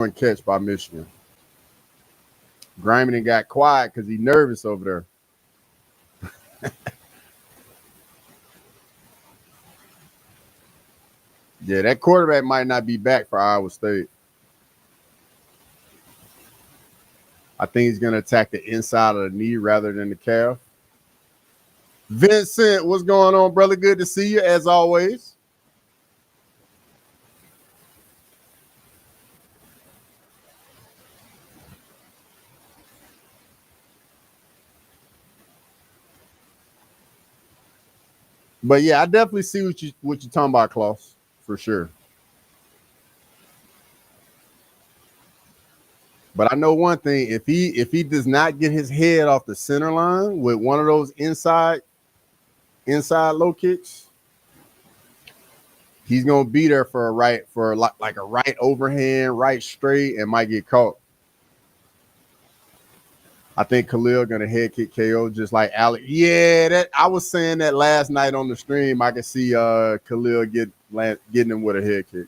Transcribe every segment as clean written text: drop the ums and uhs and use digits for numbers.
One catch by Michigan. Griman got quiet because he's nervous over there. Yeah, that quarterback might not be back for Iowa State. I think he's going to attack the inside of the knee rather than the calf. Vincent, what's going on, brother? Good to see you, as always. But yeah, I definitely see what you're talking about, Klaus, for sure. But I know one thing: if he does not get his head off the center line with one of those inside low kicks, he's gonna be there for like a right overhand, right straight, and might get caught. I think Khalil gonna head kick KO just like Alex. Yeah, that I was saying that last night on the stream. I could see Khalil getting him with a head kick.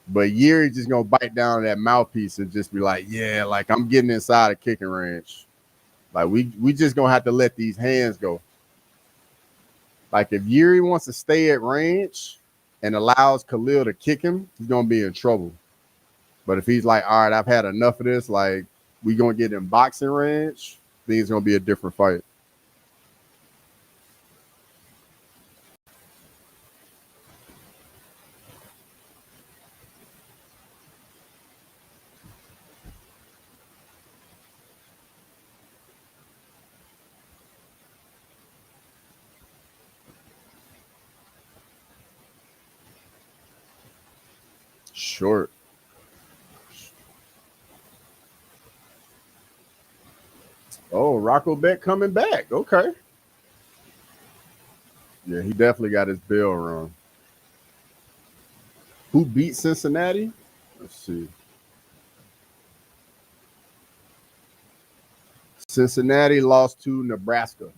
But Yuri just gonna bite down that mouthpiece and just be like, yeah, like I'm getting inside a kicking range. Like we just gonna have to let these hands go. Like if Yuri wants to stay at range and allows Khalil to kick him, he's gonna be in trouble. But if he's like, all right, I've had enough of this, like we gonna get in boxing range, then it's gonna be a different fight. Short. Oh, Rocco Beck coming back. Okay. Yeah, he definitely got his bell rung. Who beat Cincinnati? Let's see. Cincinnati lost to Nebraska.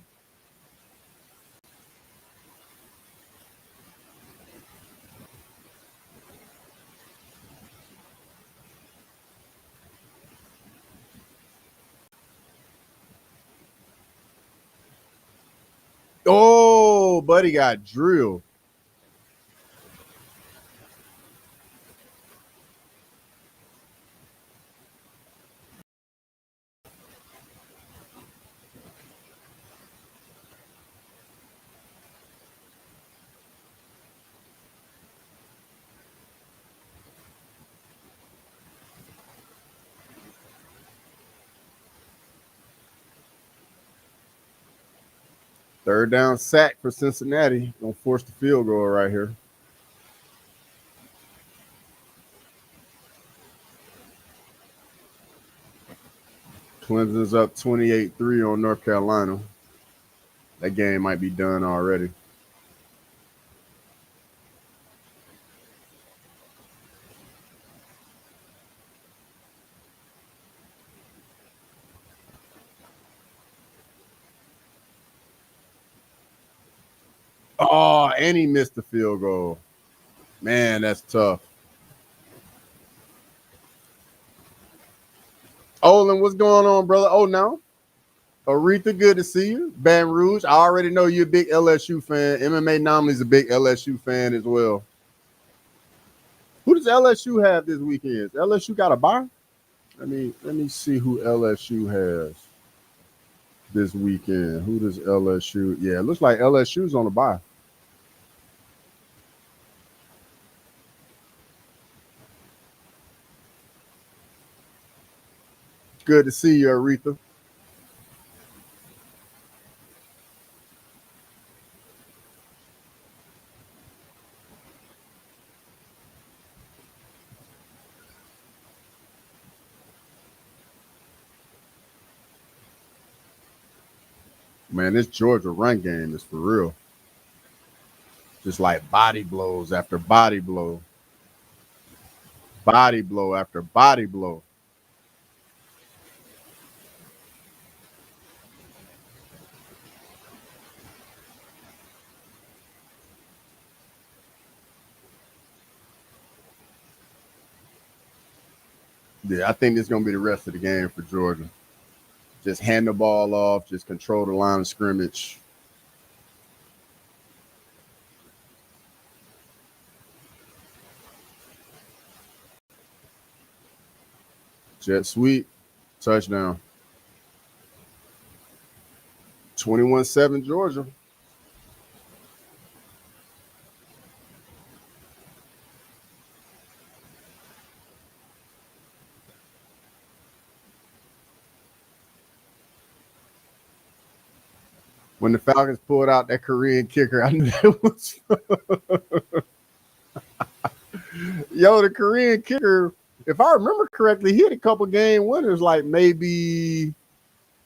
Oh, buddy got drilled. Third down sack for Cincinnati. Gonna force the field goal right here. Clemson's up 28-3 on North Carolina. That game might be done already. Oh, and he missed the field goal. Man, that's tough. Olin, what's going on, brother? Oh, no. Aretha, good to see you. Baton Rouge, I already know you're a big LSU fan. MMA Anomaly's a big LSU fan as well. Who does LSU have this weekend? LSU got a bye? Let me see who LSU has this weekend. Who does LSU? Yeah, it looks like LSU's on a bye. Good to see you, Aretha. Man, this Georgia run game is for real. Just like body blows after body blow. Body blow after body blow. Yeah, I think this is going to be the rest of the game for Georgia. Just hand the ball off, just control the line of scrimmage. Jet sweep, touchdown. 21-7 Georgia. When the Falcons pulled out that Korean kicker, I knew that was yo, the Korean kicker, if I remember correctly, he had a couple game winners like maybe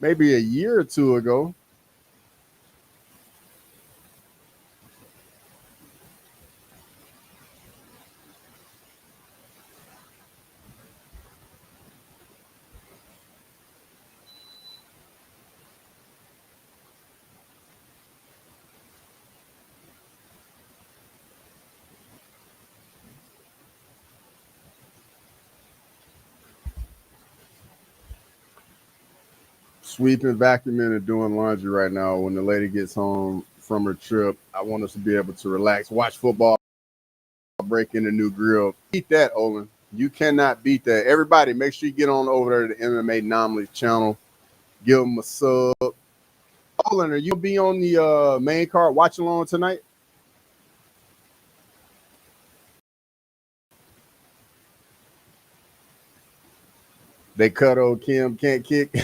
a year or two ago. Sweeping, vacuuming, and doing laundry right now. When the lady gets home from her trip, I want us to be able to relax, watch football, break in a new grill. Beat that, Olin. You cannot beat that. Everybody, make sure you get on over there to the MMA Anomalies channel. Give them a sub. Olin, are you be on the main card watch along tonight? They cut old Kim can't kick.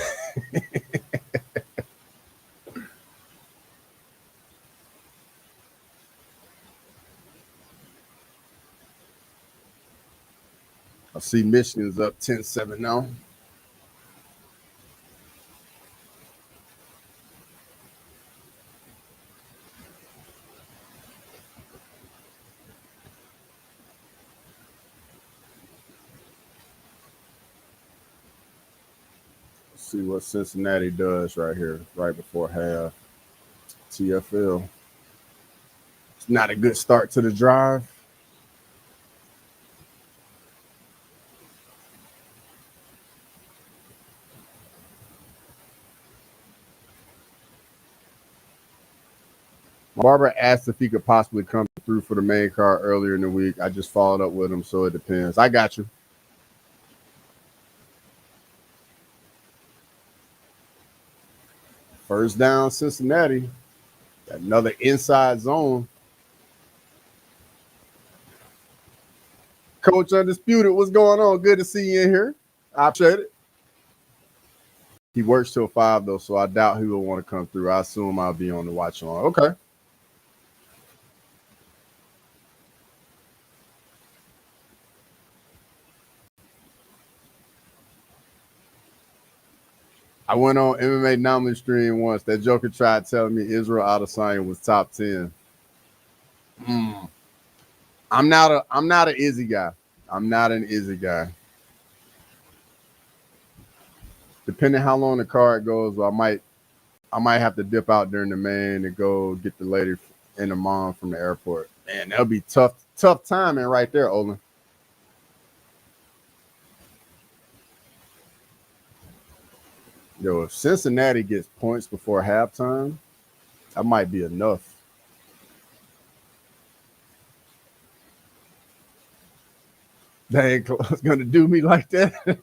I see Michigan's up 10-7 now. Let's see what Cincinnati does right here, right before half. TFL. It's not a good start to the drive. Barber asked if he could possibly come through for the main card earlier in the week. I just followed up with him, so it depends. I got you. First down, Cincinnati. Another inside zone. Coach Undisputed, what's going on? Good to see you in here. I appreciate it. He works till 5, though, so I doubt he will want to come through. I assume I'll be on the watch on. Okay. I went on MMA Anomaly stream once. That joker tried telling me Israel Adesanya was top 10. I'm not an Izzy guy. I'm not an Izzy guy. Depending how long the card goes, I might have to dip out during the main and go get the lady and the mom from the airport. Man, that'll be tough timing right there, Olin. Yo, if Cincinnati gets points before halftime, that might be enough. They ain't gonna do me like that.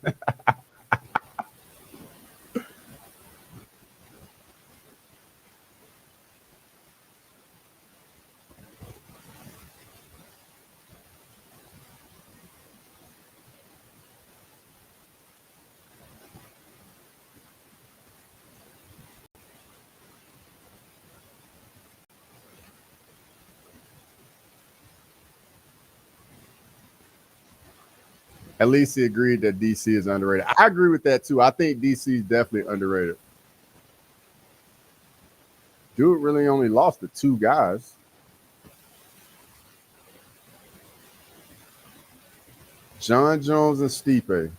At least he agreed that DC is underrated. I agree with that too. I think DC is definitely underrated. Dude really only lost to 2 guys. John Jones and Stipe.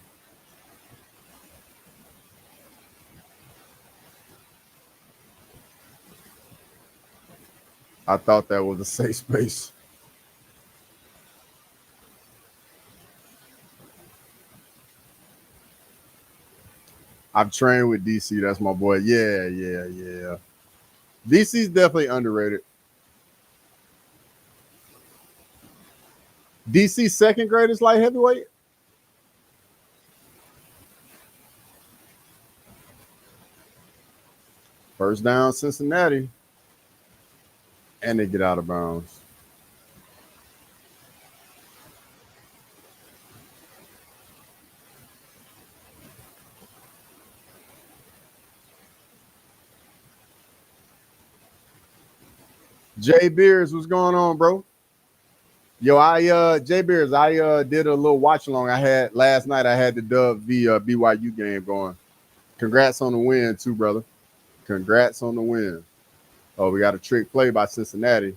I thought that was a safe space. I've trained with DC. That's my boy. Yeah. DC's definitely underrated. DC second greatest light heavyweight. First down, Cincinnati, and they get out of bounds. Jay Beers, what's going on, bro? Yo, Jay Beers, I did a little watch along. I had last night. I had the Dub v BYU game going. Congrats on the win, too, brother. Congrats on the win. Oh, we got a trick play by Cincinnati.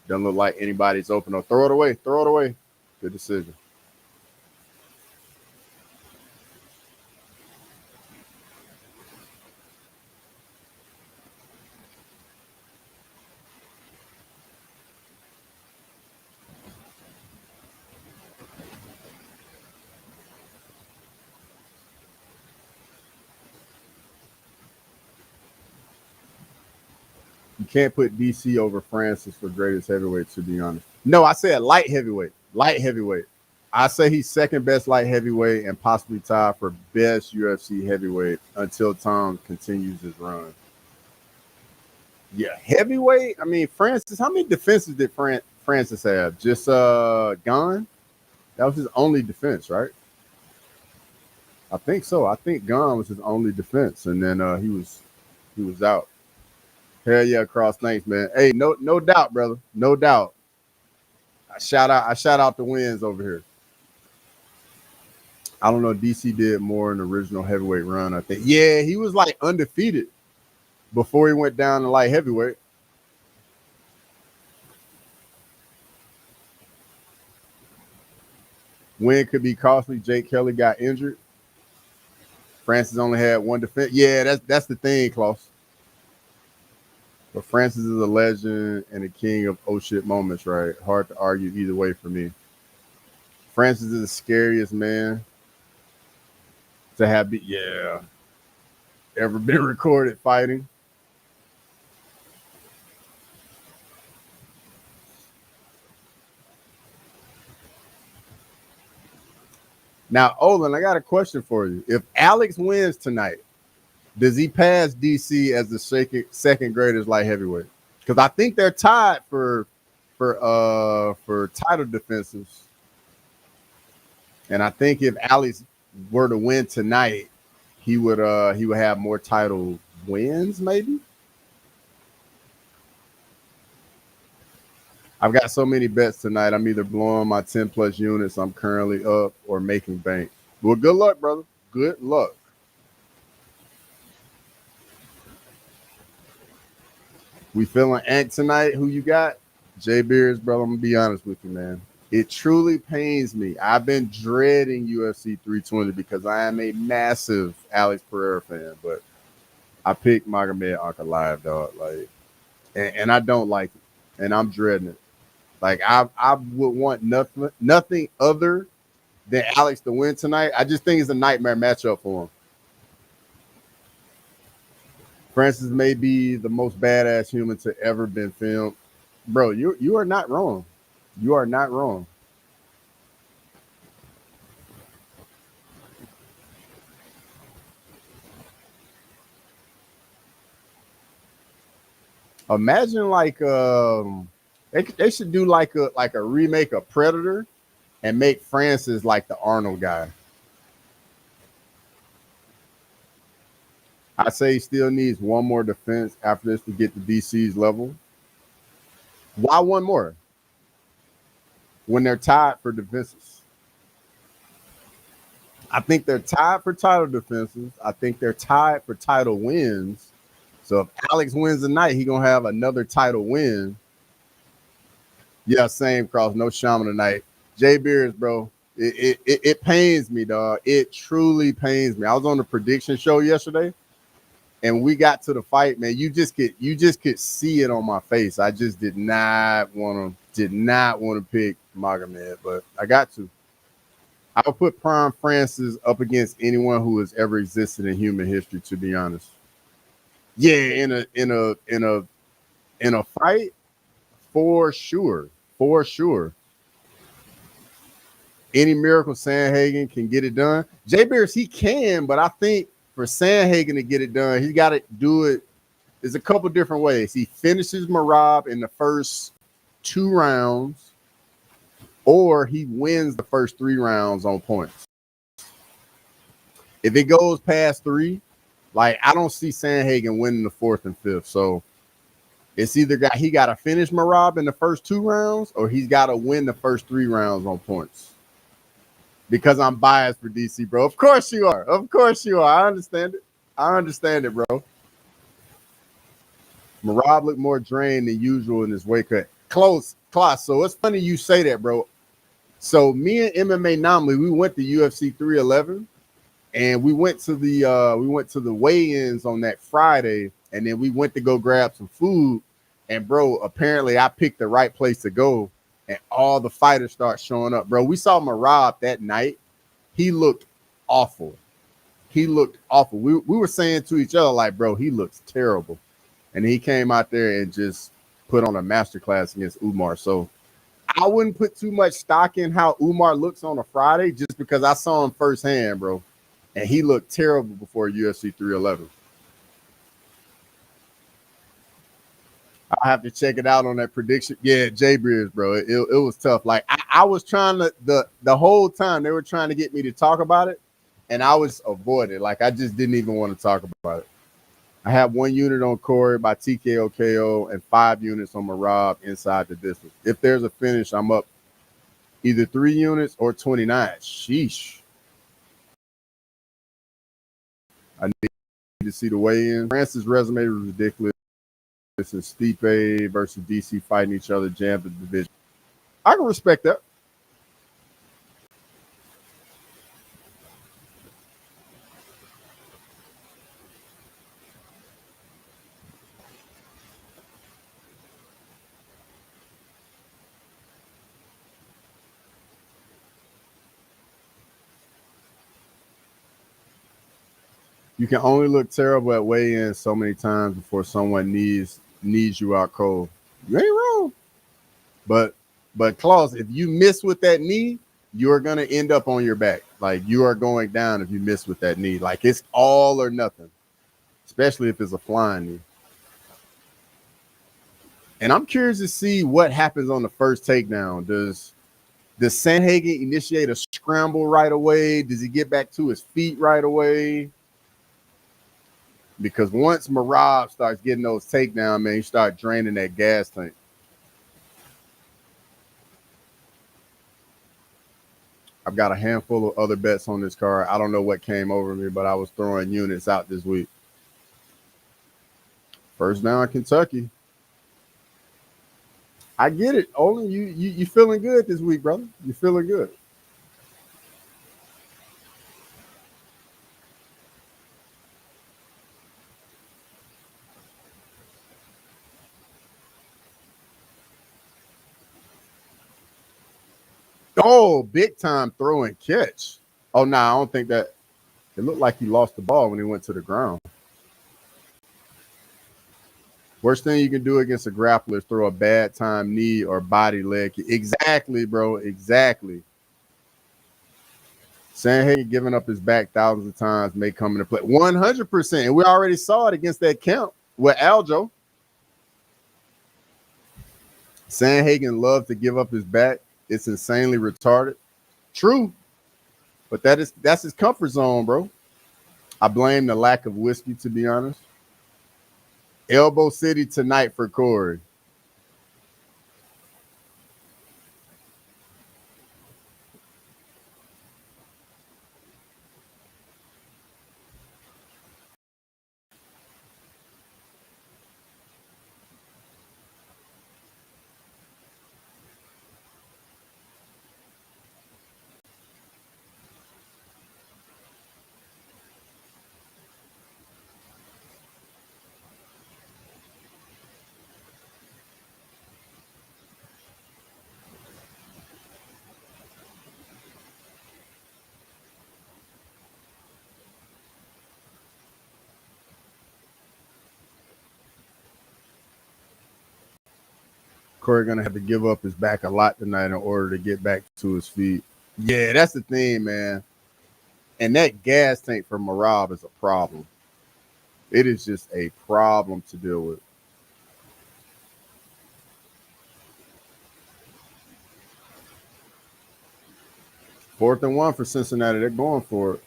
Doesn't look like anybody's open. Oh, throw it away. Throw it away. Good decision. You can't put DC over Francis for greatest heavyweight, to be honest. No, I said light heavyweight. Light heavyweight. I say he's second best light heavyweight and possibly tied for best UFC heavyweight until Tom continues his run. Yeah, heavyweight. I mean, Francis. How many defenses did Francis have? Just Gone. That was his only defense, right? I think so. I think Gone was his only defense, and then he was out. Hell yeah, Cross. Thanks, man. Hey, no doubt, brother. No doubt. I shout out the wins over here. I don't know. DC did more in the original heavyweight run, I think. Yeah, he was like undefeated before he went down to light heavyweight. Win could be costly. Jake Kelly got injured. Francis only had one defense. Yeah, that's the thing, Klaus. But Francis is a legend and a king of oh shit moments, right? Hard to argue either way for me. Francis is the scariest man to have ever been recorded fighting. Now, Olin, I got a question for you. If Alex wins tonight, does he pass DC as the second greatest light heavyweight? Because I think they're tied for title defenses. And I think if Alex were to win tonight, he would have more title wins, maybe. I've got so many bets tonight. I'm either blowing my 10 plus units I'm currently up or making bank. Well, good luck, brother. Good luck. We feeling Ant tonight. Who you got? Jay Beers, brother. I'm gonna be honest with you, man. It truly pains me. I've been dreading UFC 320 because I am a massive Alex Pereira fan, but I picked Magomed Ankalaev, dog. Like, and I don't like it, and I'm dreading it. Like, I would want nothing other than Alex to win tonight. I just think it's a nightmare matchup for him. Francis may be the most badass human to ever been filmed. Bro, you are not wrong. You are not wrong. Imagine like they should do like a remake of Predator and make Francis like the Arnold guy. I say he still needs one more defense after this to get to DC's level. Why one more? When they're tied for defenses. I think they're tied for title defenses. I think they're tied for title wins. So if Alex wins tonight, he's gonna have another title win. Yeah, same Cross. No shaman tonight. Jay Beers, bro. It pains me, dog. It truly pains me. I was on the prediction show yesterday, and we got to the fight, man. You just could see it on my face. I just did not want to pick Magomed, but I got to. I would put Prime Francis up against anyone who has ever existed in human history, to be honest. Yeah, in a fight, for sure. For sure. Any Miracle Sandhagen can get it done. Jay Beers, he can, but I think for Sandhagen to get it done, he's got to do it. There's a couple different ways. He finishes Marab in the first 2 rounds, or he wins the first 3 rounds on points. If it goes past 3, like I don't see Sandhagen winning the 4th and 5th. So it's either he got to finish Marab in the first 2 rounds, or he's got to win the first 3 rounds on points. Because I'm biased for DC, bro. Of course you are. Of course you are. I understand it. I understand it, bro. Marab looked more drained than usual in his weight cut. Close. So it's funny you say that, bro. So me and MMA Anomaly, we went to UFC 311, and we went to the weigh-ins on that Friday, and then we went to go grab some food. And bro, apparently I picked the right place to go, and all the fighters start showing up, bro. We saw Marab that night. He looked awful. He looked awful. We were saying to each other, like, bro, he looks terrible. And he came out there and just put on a masterclass against Umar. So I wouldn't put too much stock in how Umar looks on a Friday just because I saw him firsthand, bro. And he looked terrible before UFC 311. I'll have to check it out on that prediction. Yeah, Jay Beers, bro. It was tough. Like I was trying to the whole time they were trying to get me to talk about it, and I was avoiding. Like I just didn't even want to talk about it. I have 1 unit on Corey by TKO KO and 5 units on Marab inside the distance. If there's a finish, I'm up either 3 units or 29. Sheesh. I need to see the weigh-in. Francis' resume was ridiculous. This is Stipe versus DC fighting each other, jammed the division. I can respect that. You can only look terrible at weigh-in so many times before someone needs you out cold. You ain't wrong. But Klaus, if you miss with that knee, you're gonna end up on your back. Like you are going down if you miss with that knee. Like it's all or nothing, especially if it's a flying knee. And I'm curious to see what happens on the first takedown. Does Sandhagen initiate a scramble right away? Does he get back to his feet right away? Because once Marab starts getting those takedowns, man, you start draining that gas tank. I've got a handful of other bets on this card. I don't know what came over me, but I was throwing units out this week. First down, Kentucky. I get it. Only you feeling good this week, brother. You feeling good. Oh, big time throw and catch. Oh, no, I don't think that. It looked like he lost the ball when he went to the ground. Worst thing you can do against a grappler is throw a bad time knee or body leg. Exactly, bro. Exactly. Sandhagen giving up his back thousands of times may come into play. 100%. And we already saw it against that camp with Aljo. Sandhagen loves to give up his back. It's insanely retarded. True. But that's his comfort zone, bro. I blame the lack of whiskey, to be honest. Elbow City tonight for Corey. Corey gonna have to give up his back a lot tonight in order to get back to his feet. Yeah, that's the thing, man. And that gas tank for Marab is a problem. It is just a problem to deal with. Fourth and 1 for Cincinnati. They're going for it.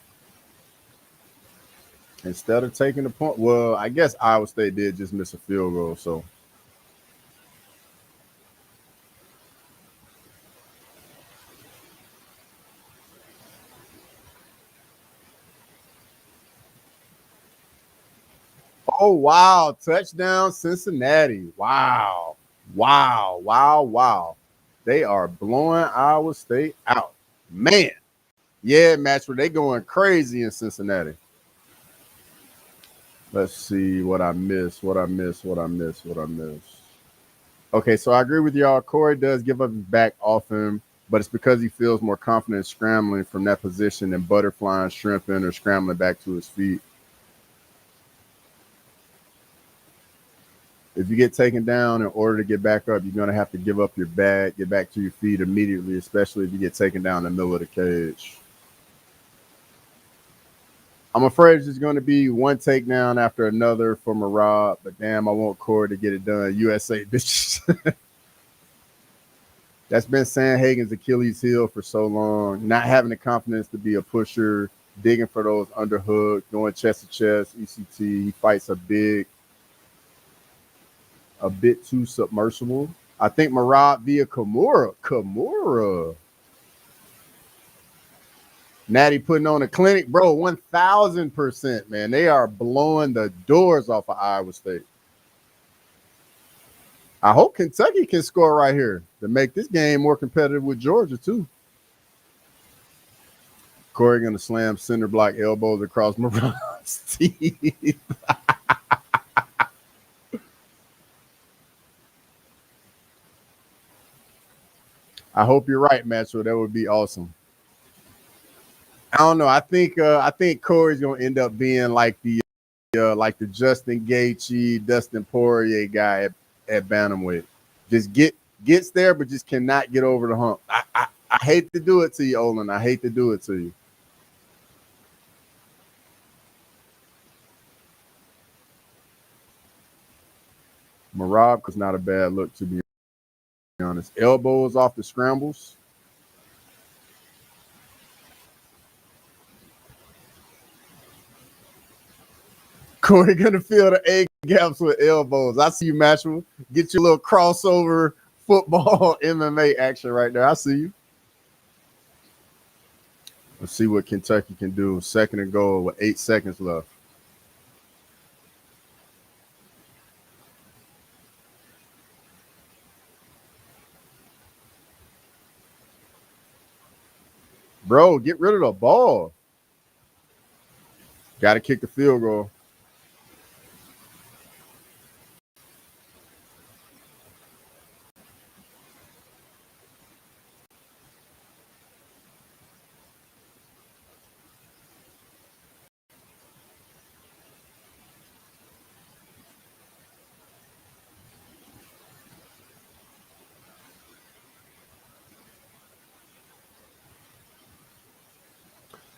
Instead of taking the point, well, I guess Iowa State did just miss a field goal, so. Oh, wow. Touchdown, Cincinnati. Wow. Wow. Wow. Wow. They are blowing Iowa State out. Man. Yeah, match where they going crazy in Cincinnati. Let's see what I missed. Okay, so I agree with y'all. Corey does give up his back often, but it's because he feels more confident scrambling from that position than butterflying, shrimping, or scrambling back to his feet. If you get taken down in order to get back up, you're going to have to give up your back, get back to your feet immediately, especially if you get taken down in the middle of the cage. I'm afraid it's just going to be one takedown after another for Marab, but damn, I want Corey to get it done. USA bitches. That's been Sandhagen's Achilles heel for so long. Not having the confidence to be a pusher, digging for those underhooks, going chest to chest, ECT. He fights a bit too submersible. I think Marab via Kimura. Natty putting on a clinic, bro, 1,000%, man. They are blowing the doors off of Iowa State. I hope Kentucky can score right here to make this game more competitive with Georgia, too. Corey going to slam center block elbows across Marab's teeth. I hope you're right, Matcho. That would be awesome. I don't know. I think Corey's gonna end up being like the Justin Gaethje, Dustin Poirier guy at bantamweight. Just gets there, but just cannot get over the hump. I hate to do it to you, Olin. I hate to do it to you. Marab was not a bad look, to be honest. Elbows off the scrambles. Corey gonna fill the A gaps with elbows. I see you, Matchel. Get your little crossover football MMA action right there. I see you. Let's see what Kentucky can do. Second and goal with 8 seconds left. Bro, get rid of the ball. Got to kick the field goal.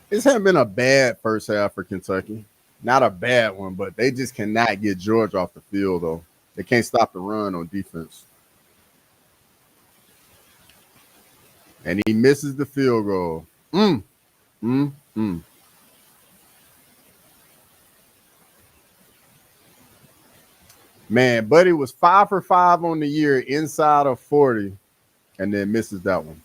This hasn't been a bad first half for Kentucky. Not a bad one, but they just cannot get Georgia off the field, though. They can't stop the run on defense. And he misses the field goal. Man, Buddy was 5 for 5 on the year inside of 40 and then misses that one.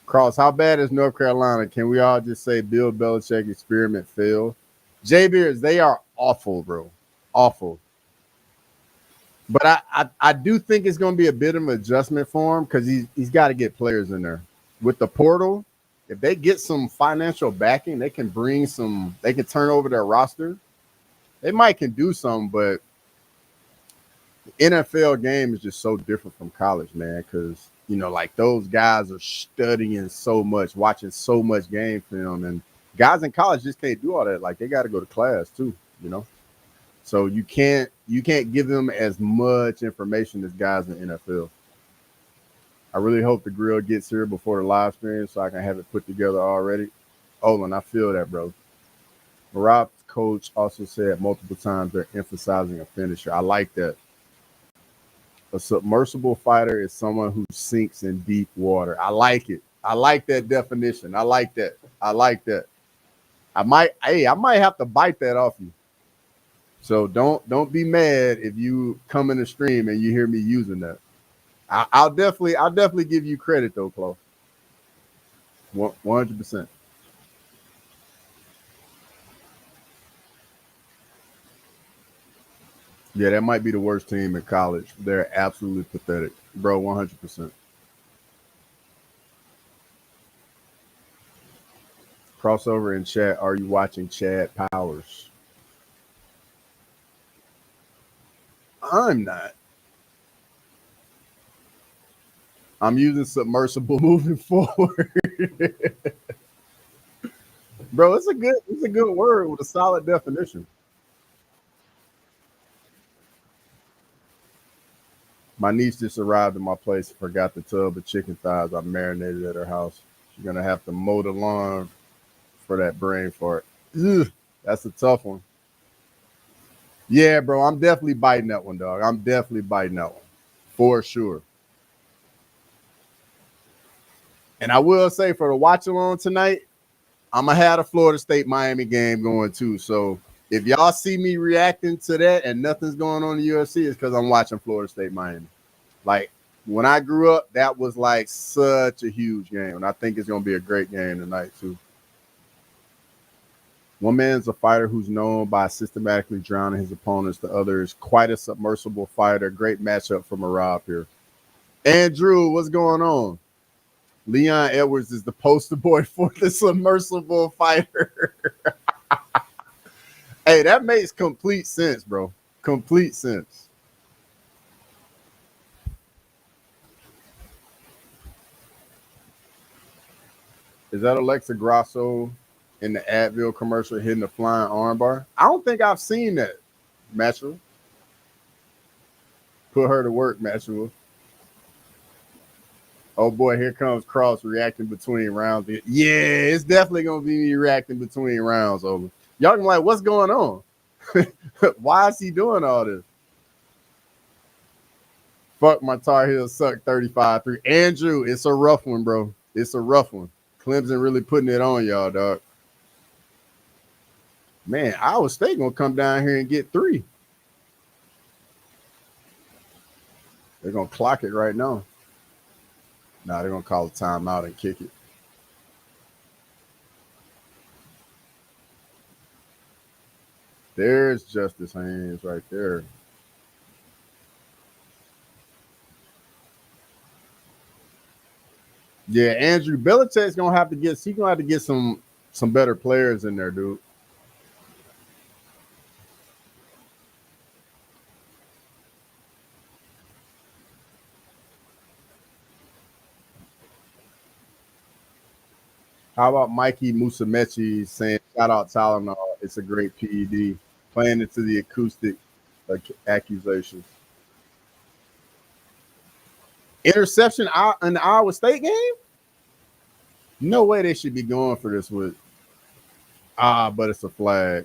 Cross, how bad is North Carolina? Can we all just say Bill Belichick experiment failed? J Beards, they are awful, bro. Awful. But I do think it's going to be a bit of an adjustment for him because he's got to get players in there. With the portal, if they get some financial backing, they can turn over their roster. They might can do something, but the NFL game is just so different from college, man, because Like those guys are studying so much, watching so much game film, and guys in college just can't do all that. Like they got to go to class too. So you can't give them as much information as guys in the NFL. I really hope the grill gets here before the live stream so I can have it put together already. Olin, I feel that, bro. Marab's coach also said multiple times they're emphasizing a finisher. I like that. A submersible fighter is someone who sinks in deep water. I like it. I like that definition. I like that. I like that. I might have to bite that off you. So don't be mad if you come in the stream and you hear me using that. I'll definitely give you credit though, Chloe. 100%. Yeah, that might be the worst team in college. They're absolutely pathetic, bro. 100%. Crossover in chat. Are you watching Chad Powers? I'm not. I'm using submersible moving forward. Bro, it's a good word with a solid definition. My niece just arrived at my place and forgot the tub of chicken thighs I marinated at her house. She's gonna have to mow the lawn for that brain fart. Ugh, that's a tough one. Yeah, bro, I'm definitely biting that one, dog. I'm definitely biting that one for sure. And I will say for the watch along tonight, I'm gonna have a Florida State Miami game going too. So if y'all see me reacting to that and nothing's going on in the UFC, it's because I'm watching Florida State Miami. Like when I grew up, that was like such a huge game, and I think it's gonna be a great game tonight too. One man's a fighter who's known by systematically drowning his opponents. The other is quite a submersible fighter. Great matchup for Marab here. Andrew, what's going on? Leon Edwards is the poster boy for the submersible fighter. Hey, that makes complete sense, bro. Complete sense. Is that Alexa Grasso in the Advil commercial hitting the flying armbar? I don't think I've seen that, Matchel. Put her to work, Matchel. Oh boy, here comes Cross reacting between rounds. Yeah, it's definitely gonna be me reacting between rounds. Over. Y'all gonna be like, what's going on? Why is he doing all this? Fuck my Tar Heels suck 35-3. Andrew, it's a rough one, bro. It's a rough one. Clemson really putting it on y'all, dog. Man, Iowa State gonna come down here and get 3. They're gonna clock it right now. Nah, they're gonna call a timeout and kick it. There's Justice Haynes right there. Yeah, Andrew Belichick's gonna have to get. He's gonna have to get some better players in there, dude. How about Mikey Musamechi saying shout out Tylenol? It's a great PED. Playing into the acoustic accusations. Interception in the Iowa State game? No way they should be going for this with. But it's a flag.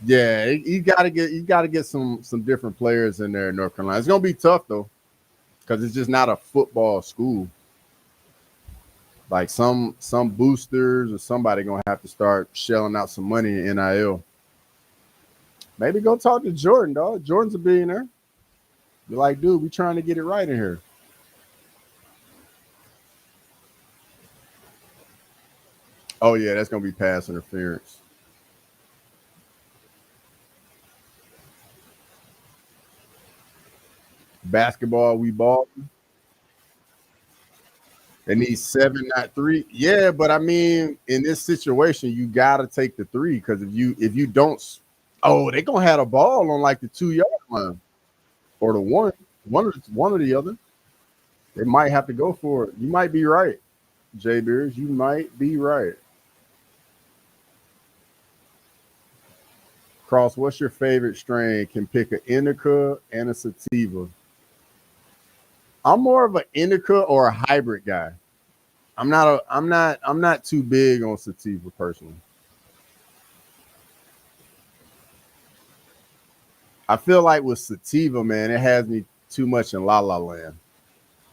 Yeah, you gotta get some different players in there in North Carolina. It's gonna be tough though, because it's just not a football school. Like some boosters or somebody gonna have to start shelling out some money in NIL. Maybe go talk to Jordan, dog. Jordan's a billionaire. Be like, dude, we trying to get it right in here. Oh yeah, that's gonna be pass interference. Basketball, we ball. It needs 7, not 3. Yeah, but I mean, in this situation, you gotta take the 3 because if you don't, oh, they're gonna have a ball on like the 2 yard line or the one or the other. They might have to go for it. You might be right, Jay Beers. You might be right. Cross, what's your favorite strain? Can pick an indica and a sativa. I'm more of an indica or a hybrid guy. I'm not too big on sativa personally. I feel like with sativa, man, it has me too much in la la land.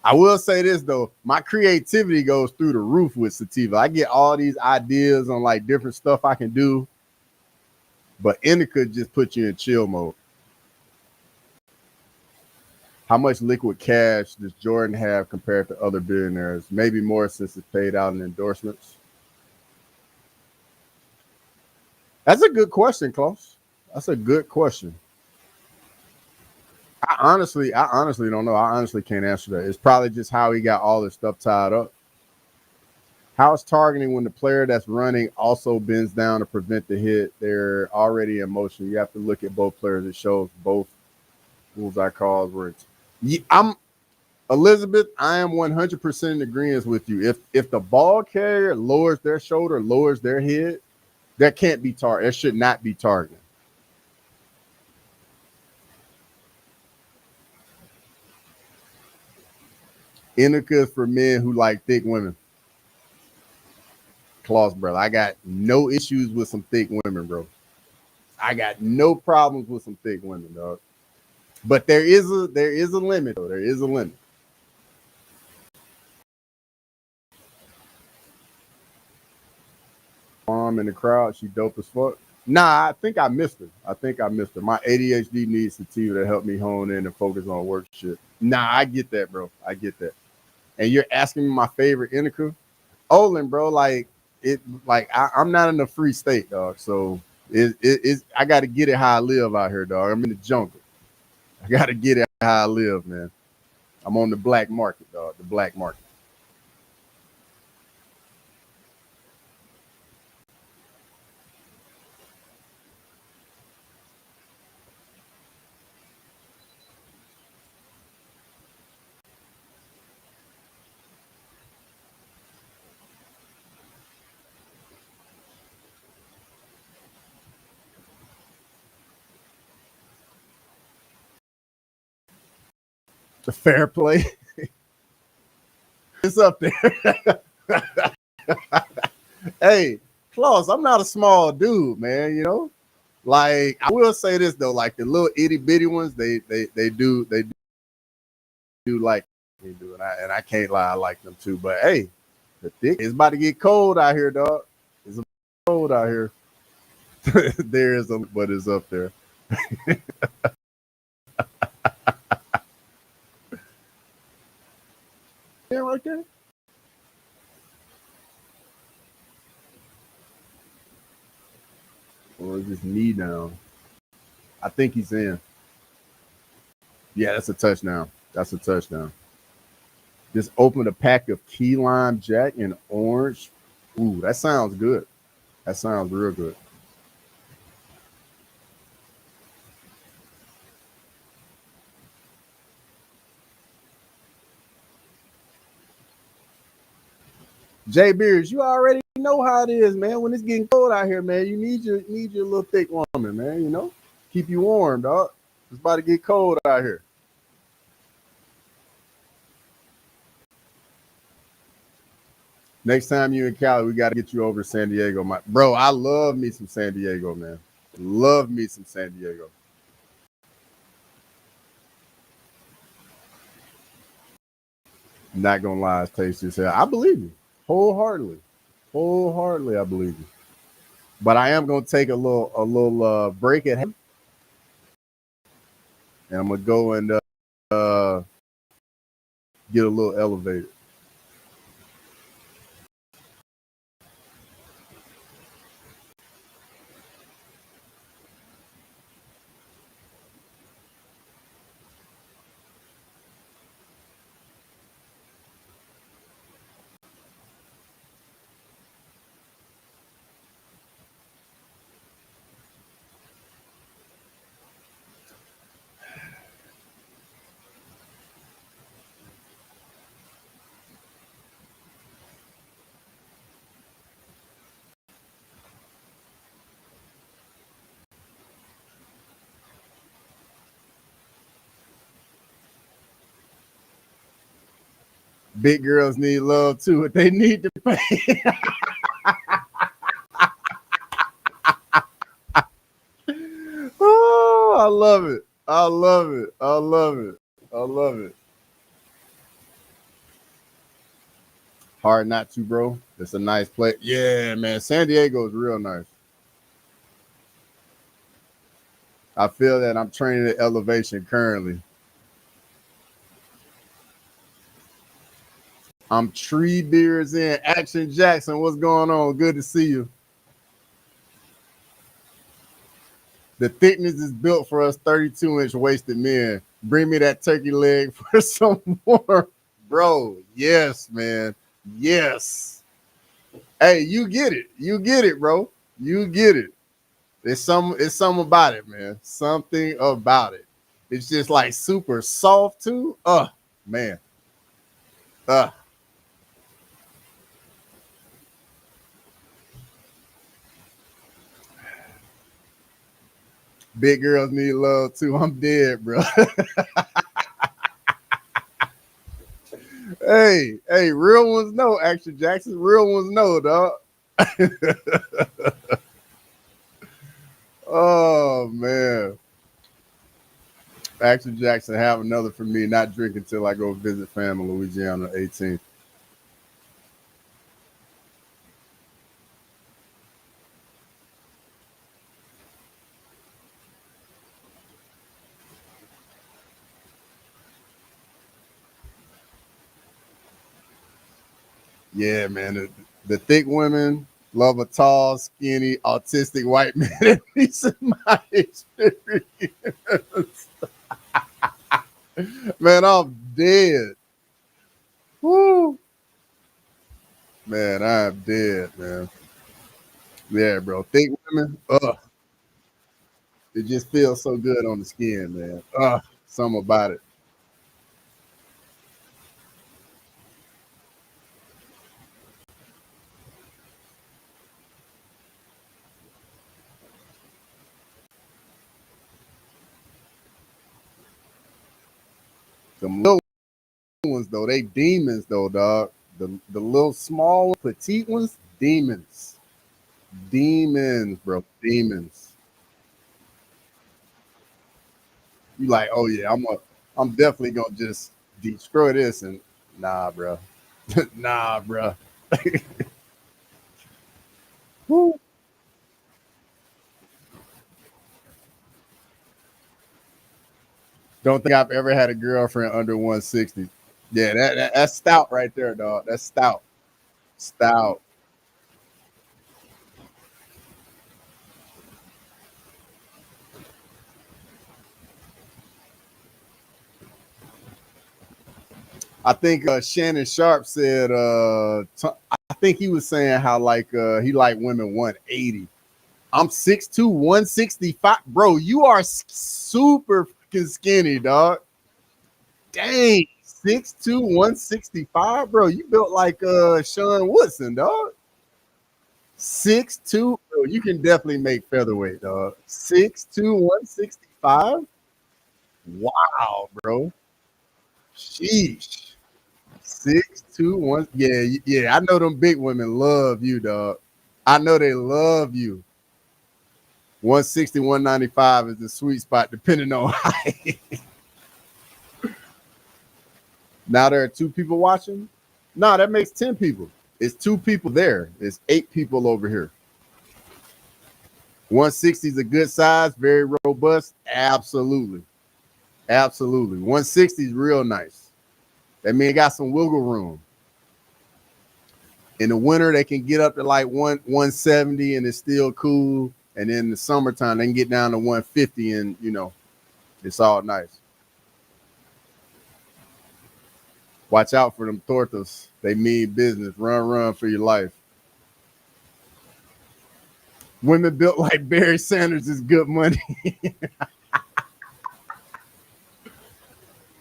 I will say this though, my creativity goes through the roof with sativa. I get all these ideas on like different stuff I can do, but indica just puts you in chill mode. How much liquid cash does Jordan have compared to other billionaires? Maybe more since it's paid out in endorsements. That's a good question, Klaus. That's a good question. I honestly don't know. I honestly can't answer that. It's probably just how he got all this stuff tied up. How is targeting when the player that's running also bends down to prevent the hit? They're already in motion. You have to look at both players. It shows both rules I called were. I'm Elizabeth. I am 100% in agreement with you. If the ball carrier lowers their shoulder, lowers their head, that can't be target. That should not be targeting. Indica for men who like thick women. Claus, brother. I got no issues with some thick women, bro. I got no problems with some thick women, dog. But there is a limit, though. There is a limit. In the crowd, she dope as fuck. Nah, I think I missed her. My ADHD needs sativa to help me hone in and focus on work shit. Nah, I get that, bro. I get that. And you're asking me my favorite indica? Olin, bro, like it like I'm not in a free state, dog. So it's I gotta get it how I live out here, dog. I'm in the jungle. I gotta get it how I live, man. I'm on the black market, dog. The black market. The fair play. It's up there. Hey, Klaus, I'm not a small dude, man. Like I will say this though, like the little itty bitty ones, they do like me do, and I can't lie, I like them too. But hey, the thick it's about to get cold out here, dog. It's cold out here. There is a but it's up there. Yeah, right there. Or is his knee down? I think he's in. Yeah, that's a touchdown. That's a touchdown. Just opened a pack of key lime jack and orange. Ooh, that sounds good. That sounds real good. Jay Beers, you already know how it is, man. When it's getting cold out here, man, you need your little thick woman, man. Keep you warm, dog. It's about to get cold out here. Next time you in Cali, we got to get you over to San Diego, my bro. I love me some San Diego, man. Love me some San Diego. Not gonna lie, it's tasty as hell. I believe you wholeheartedly. Wholeheartedly, I believe you. But I am gonna take a little break at, and I'm gonna go and get a little elevated. Big girls need love too, but they need to pay. Oh, I love it. I love it. I love it. I love it. Hard not to, bro. It's a nice place. Yeah, man. San Diego is real nice. I feel that I'm training at elevation currently. I'm Tree Beers in. Action Jackson, what's going on? Good to see you. The thickness is built for us 32-inch waisted men. Bring me that turkey leg for some more. Bro, yes, man. Yes. Hey, you get it. You get it, bro. You get it. It's something about it, man. Something about it. It's just like super soft too. Man. Uh Big girls need love too. I'm dead, bro. Hey, real ones know, Action Jackson. Real ones know, dog. Oh man. Action Jackson, have another for me. Not drink until I go visit family in Louisiana 18th. Yeah, man. The thick women love a tall, skinny, autistic white man. At least in my experience. Man, I'm dead. Woo. Man, I'm dead, man. Yeah, bro. Thick women, it just feels so good on the skin, man. Something about it. The little ones, though, they demons, though, dog. The little small, petite ones, demons. Demons, bro. Demons. You like, oh yeah, I'm definitely gonna just destroy this and nah, bro. Nah, bro. Woo. Don't think I've ever had a girlfriend under 160. Yeah, that's stout right there, dog. That's stout. Stout. I think Shannon Sharp said I think he was saying how like he like women 180. I'm 6'2", 165. Bro, you are super fucking skinny, dog. Dang, 6'2", 165, bro. You built like Sean Woodson, dog. 6'2", bro. You can definitely make featherweight, dog. 6'2", 165. Wow, bro. Sheesh. 6'2", one. Yeah, yeah. I know them big women love you, dog. I know they love you. 160, 195 is the sweet spot, depending on height. Now there are two people watching. No, that makes 10 people. It's two people there. It's 8 people over here. 160 is a good size, very robust. Absolutely. Absolutely. 160 is real nice. That means it got some wiggle room. In the winter, they can get up to like 170 and it's still cool. And in the summertime, they can get down to 150 and, it's all nice. Watch out for them tortas. They mean business. Run for your life. Women built like Barry Sanders is good money.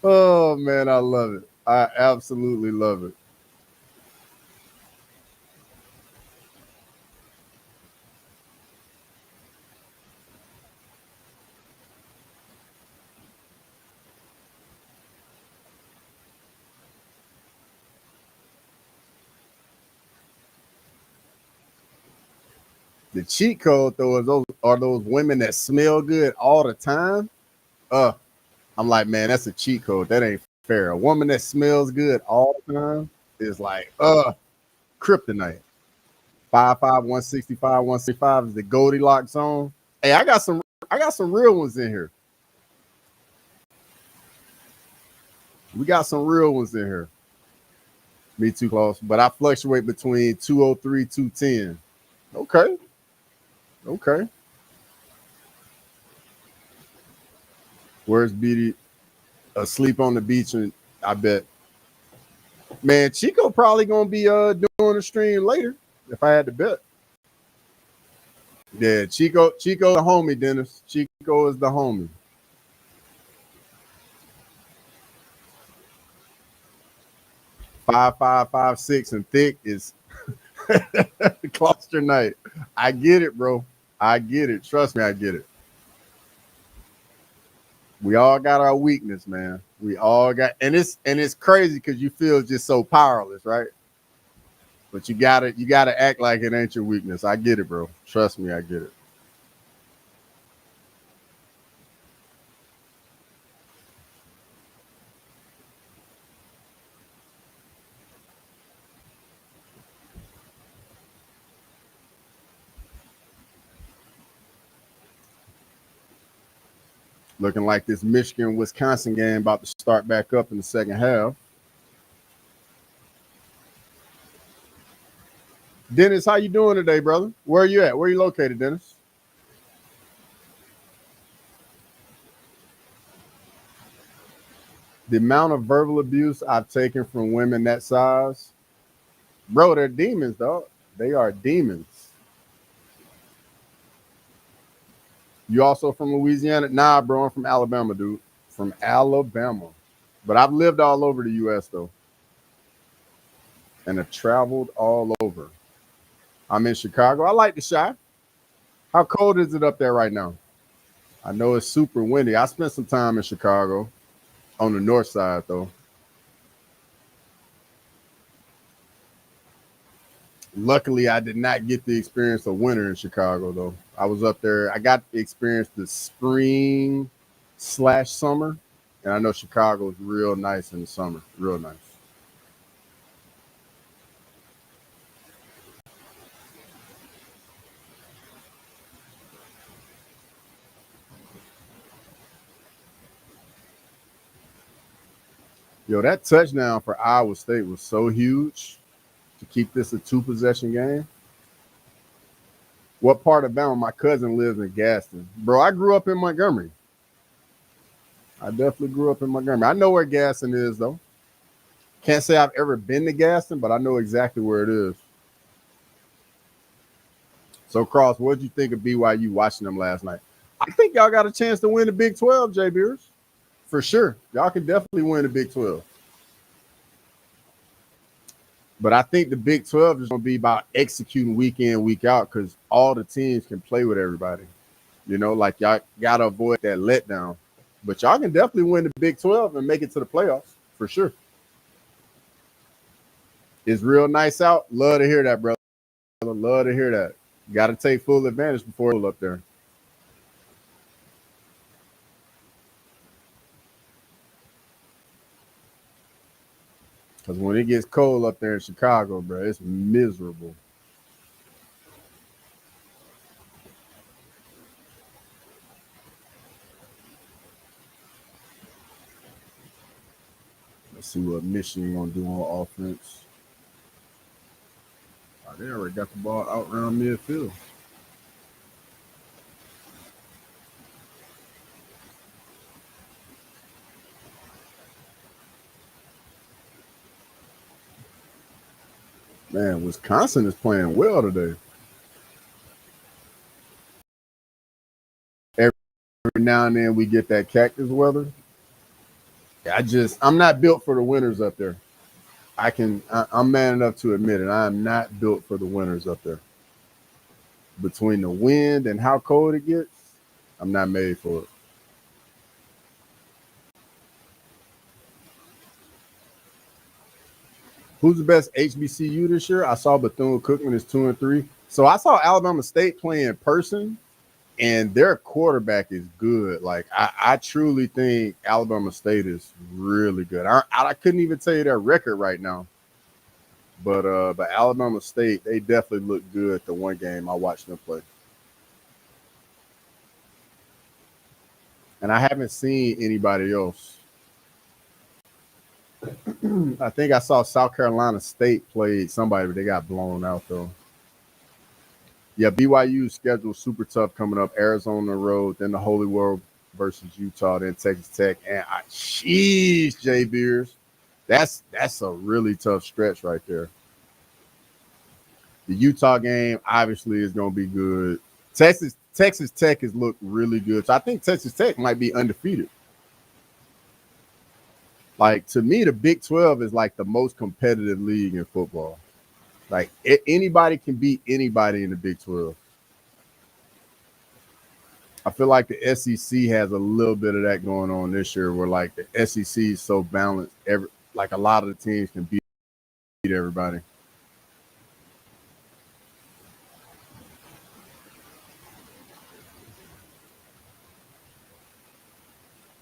Oh, man, I love it. I absolutely love it. The cheat code though is those women that smell good all the time. I'm like, man, that's a cheat code. That ain't fair. A woman that smells good all the time is like, kryptonite. 5'5", 165, 165 is the Goldilocks zone. Hey, I got some real ones in here. We got some real ones in here. Me too close, but I fluctuate between 203, 210. Okay. Okay. Where's BD? Asleep on the beach, and I bet. Man, Chico probably gonna be doing a stream later if I had to bet. Yeah, Chico the homie, Dennis. Chico is the homie. 5'5", 5'6", and thick is cluster night. I get it, bro. I get it. Trust me, I get it. We all got our weakness, man. We all got, and it's crazy because you feel just so powerless, right? But you gotta act like it ain't your weakness. I get it, bro. Trust me, I get it. Looking like this Michigan-Wisconsin game about to start back up in the second half. Dennis, how you doing today, brother? Where are you at? Where are you located, Dennis? The amount of verbal abuse I've taken from women that size, bro, they're demons, dog. They are demons. You also from Louisiana? Nah, bro, I'm from Alabama, dude. From Alabama. But I've lived all over the U.S., though. And have traveled all over. I'm in Chicago. I like the Chi. How cold is it up there right now? I know it's super windy. I spent some time in Chicago on the north side, though. Luckily, I did not get the experience of winter in Chicago, though. I was up there. I got to experience the spring/summer, and I know Chicago is real nice in the summer. Real nice. Yo, that touchdown for Iowa State was so huge to keep this a 2-possession game. What part of Bama? My cousin lives in Gaston. Bro, I grew up in Montgomery. I definitely grew up in Montgomery. I know where Gaston is, though. Can't say I've ever been to Gaston, but I know exactly where it is. So, Cross, what did you think of BYU watching them last night? I think y'all got a chance to win the Big 12, Jay Beers. For sure. Y'all can definitely win the Big 12. But I think the Big 12 is going to be about executing week in, week out because all the teams can play with everybody. You know, like y'all got to avoid that letdown. But y'all can definitely win the Big 12 and make it to the playoffs for sure. It's real nice out. Love to hear that, brother. Love to hear that. Got to take full advantage before it's up there. Because when it gets cold up there in Chicago, bro, it's miserable. Let's see what Michigan going to do on offense. Oh, they already got the ball out around midfield. Man, Wisconsin is playing well today. Every now and then we get that cactus weather. I'm not built for the winters up there. I'm man enough to admit it. I am not built for the winters up there. Between the wind and how cold it gets, I'm not made for it. Who's the best HBCU this year? I saw Bethune-Cookman is 2-3. So I saw Alabama State play in person, and their quarterback is good. Like I truly think Alabama State is really good. I couldn't even tell you their record right now, but Alabama State, they definitely look good. The one game I watched them play, and I haven't seen anybody else. I think I saw South Carolina State played somebody, but they got blown out though. Yeah, BYU's schedule super tough coming up. Arizona on the road, then the Holy World versus Utah, then Texas Tech. And jeez, Jay Beers, that's a really tough stretch right there. The Utah game obviously is going to be good. Texas Tech has looked really good. So I think Texas Tech might be undefeated. Like, to me, the Big 12 is like the most competitive league in football. Like, anybody can beat anybody in the Big 12. I feel like the SEC has a little bit of that going on this year, where like the SEC is so balanced. Like a lot of the teams can beat everybody.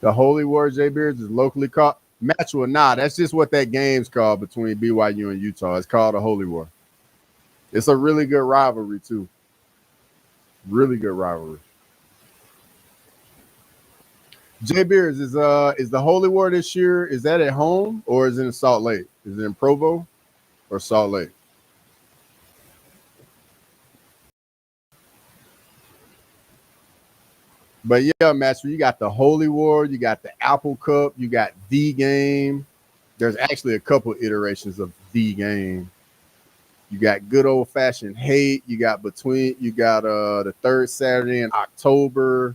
The Holy War, J Beards, is locally called match or not. That's just what that game's called between BYU and Utah. It's called the Holy War. It's a really good rivalry too. Really good rivalry. J Beers, is the Holy War this year? Is that at home or is it in Salt Lake? Is it in Provo or Salt Lake? But yeah, Master, you got the Holy War, you got the Apple Cup, you got the game. There's actually a couple iterations of the game. You got good old fashioned hate. You got the third Saturday in October.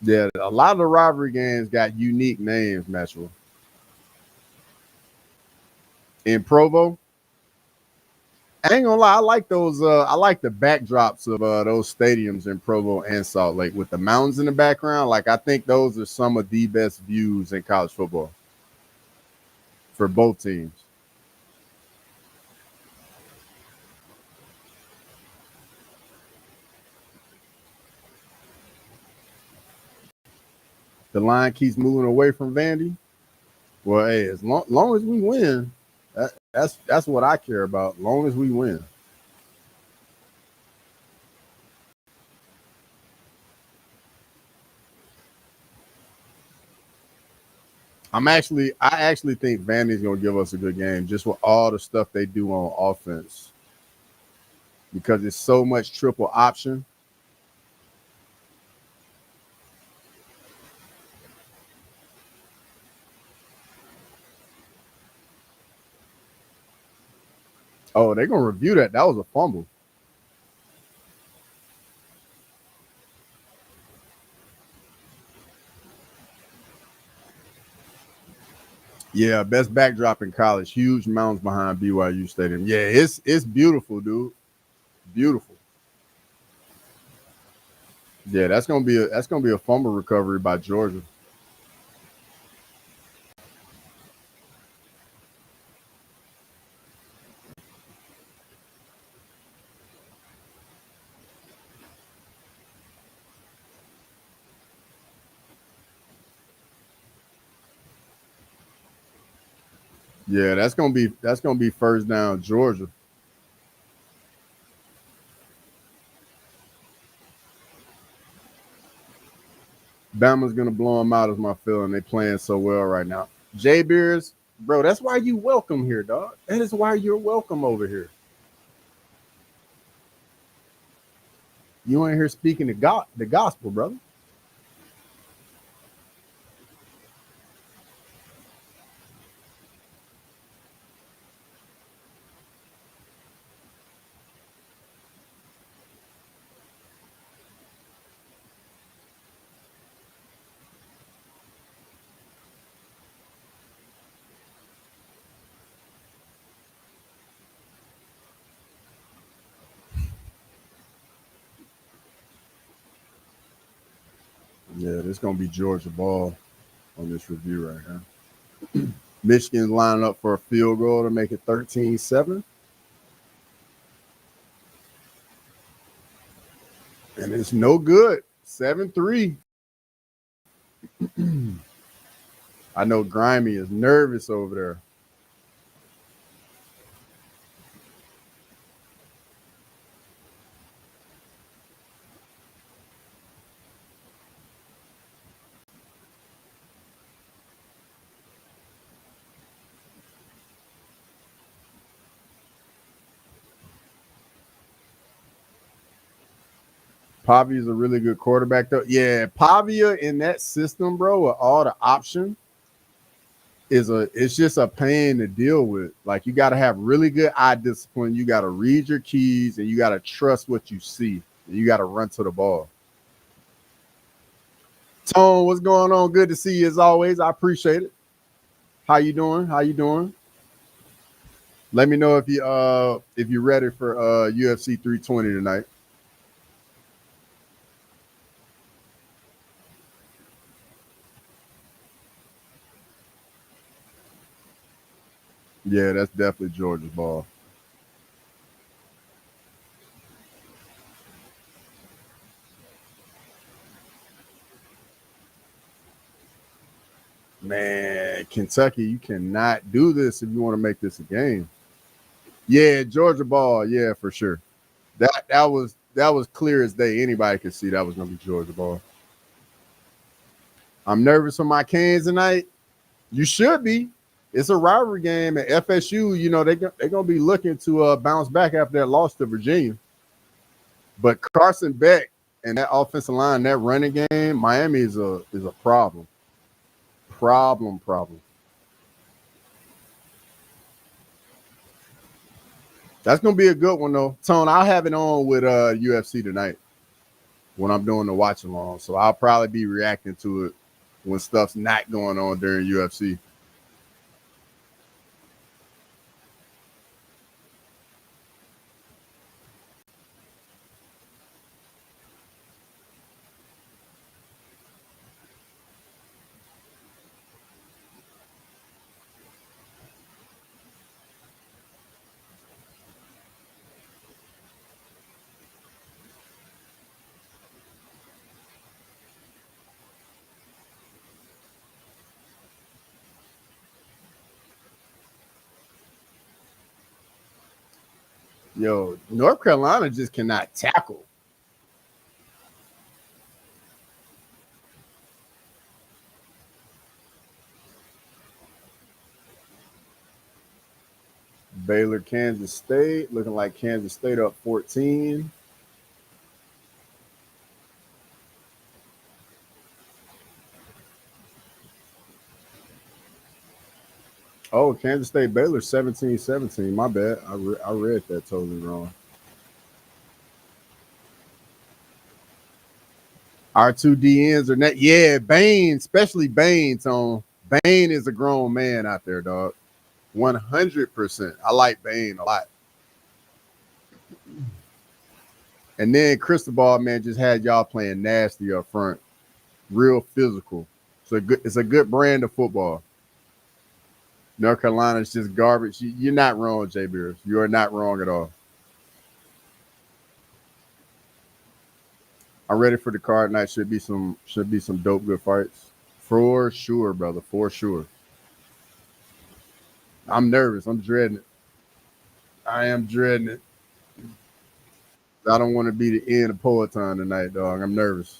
Yeah, a lot of the rivalry games got unique names, Maxwell. In Provo, I ain't gonna lie, I like those. I like the backdrops of those stadiums in Provo and Salt Lake with the mountains in the background. Like, I think those are some of the best views in college football for both teams. The line keeps moving away from Vandy. Well, hey, as long as we win, that's what I care about. Long as we win. I actually think Vandy's gonna give us a good game just with all the stuff they do on offense because it's so much triple option. Oh, they're gonna review that. That was a fumble. Yeah, best backdrop in college. Huge mountains behind BYU Stadium. Yeah, it's beautiful, dude. Beautiful. Yeah, that's gonna be a fumble recovery by Georgia. Yeah, that's gonna be first down Georgia. Bama's gonna blow them out, is my feeling. They playing so well right now. Jay Beers, bro, that's why you welcome here, dog. That is why you're welcome over here. You ain't here speaking the gospel, brother. Yeah, this gonna be Georgia ball on this review right here. Michigan's lining up for a field goal to make it 13-7. And it's no good. 7-3. I know Grimy is nervous over there. Pavia is a really good quarterback, though. Yeah, Pavia in that system, bro, with all the options, it's just a pain to deal with. Like, you got to have really good eye discipline. You got to read your keys, and you got to trust what you see. And you got to run to the ball. Tone, what's going on? Good to see you as always. I appreciate it. How you doing? How you doing? Let me know if you're ready for UFC 320 tonight. Yeah, that's definitely Georgia's ball. Man, Kentucky, you cannot do this if you want to make this a game. Yeah, Georgia ball. Yeah, for sure. That was clear as day. Anybody could see that was gonna be Georgia ball. I'm nervous for my Canes tonight. You should be. It's a rivalry game at FSU. You know they're gonna be looking to bounce back after that loss to Virginia. But Carson Beck and that offensive line, that running game, Miami is a problem. Problem. That's gonna be a good one though. Tone, I'll have it on with UFC tonight when I'm doing the watch along. So I'll probably be reacting to it when stuff's not going on during UFC. Yo, North Carolina just cannot tackle. Baylor, Kansas State, looking like Kansas State up 14. Oh, Kansas State, Baylor 17-17. My bad. I read that totally wrong. Our two DNs are net. Yeah, Bain, especially Bain, Tone. Bain is a grown man out there, dog. 100%. I like Bain a lot. And then Cristobal, man, just had y'all playing nasty up front. Real physical. It's a good brand of football. North Carolina is just garbage. You're not wrong, Jay Beers. You are not wrong at all. I'm ready for the card night. Should be some dope good fights. For sure, brother. For sure. I'm nervous. I'm dreading it. I am dreading it. I don't want to be the end of Poetine tonight, dog. I'm nervous.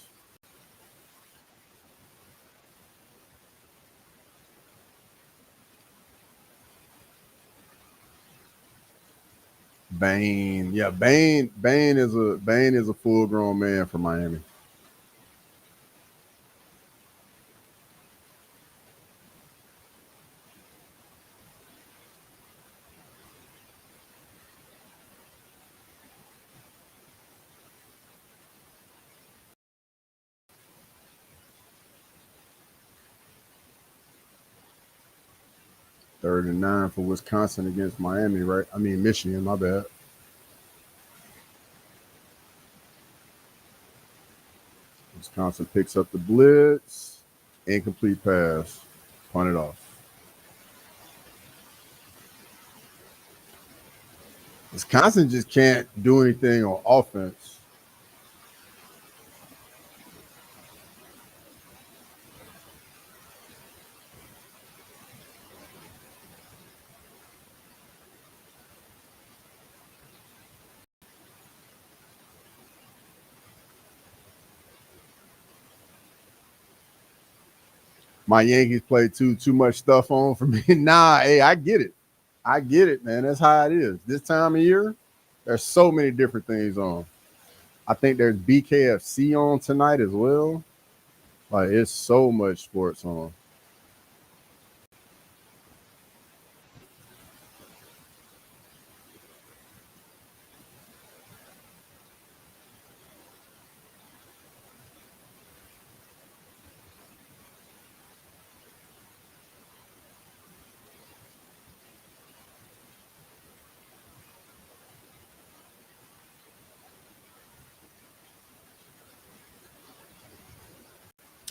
Bain. Yeah, Bain is a full grown man from Miami. Third and 9 for Wisconsin against Miami, right? I mean Michigan, my bad. Wisconsin picks up the blitz. Incomplete pass. Punt it off. Wisconsin just can't do anything on offense. My Yankees play too much stuff on for me. Nah, hey, I get it. I get it, man. That's how it is. This time of year, there's so many different things on. I think there's BKFC on tonight as well. Like it's so much sports on.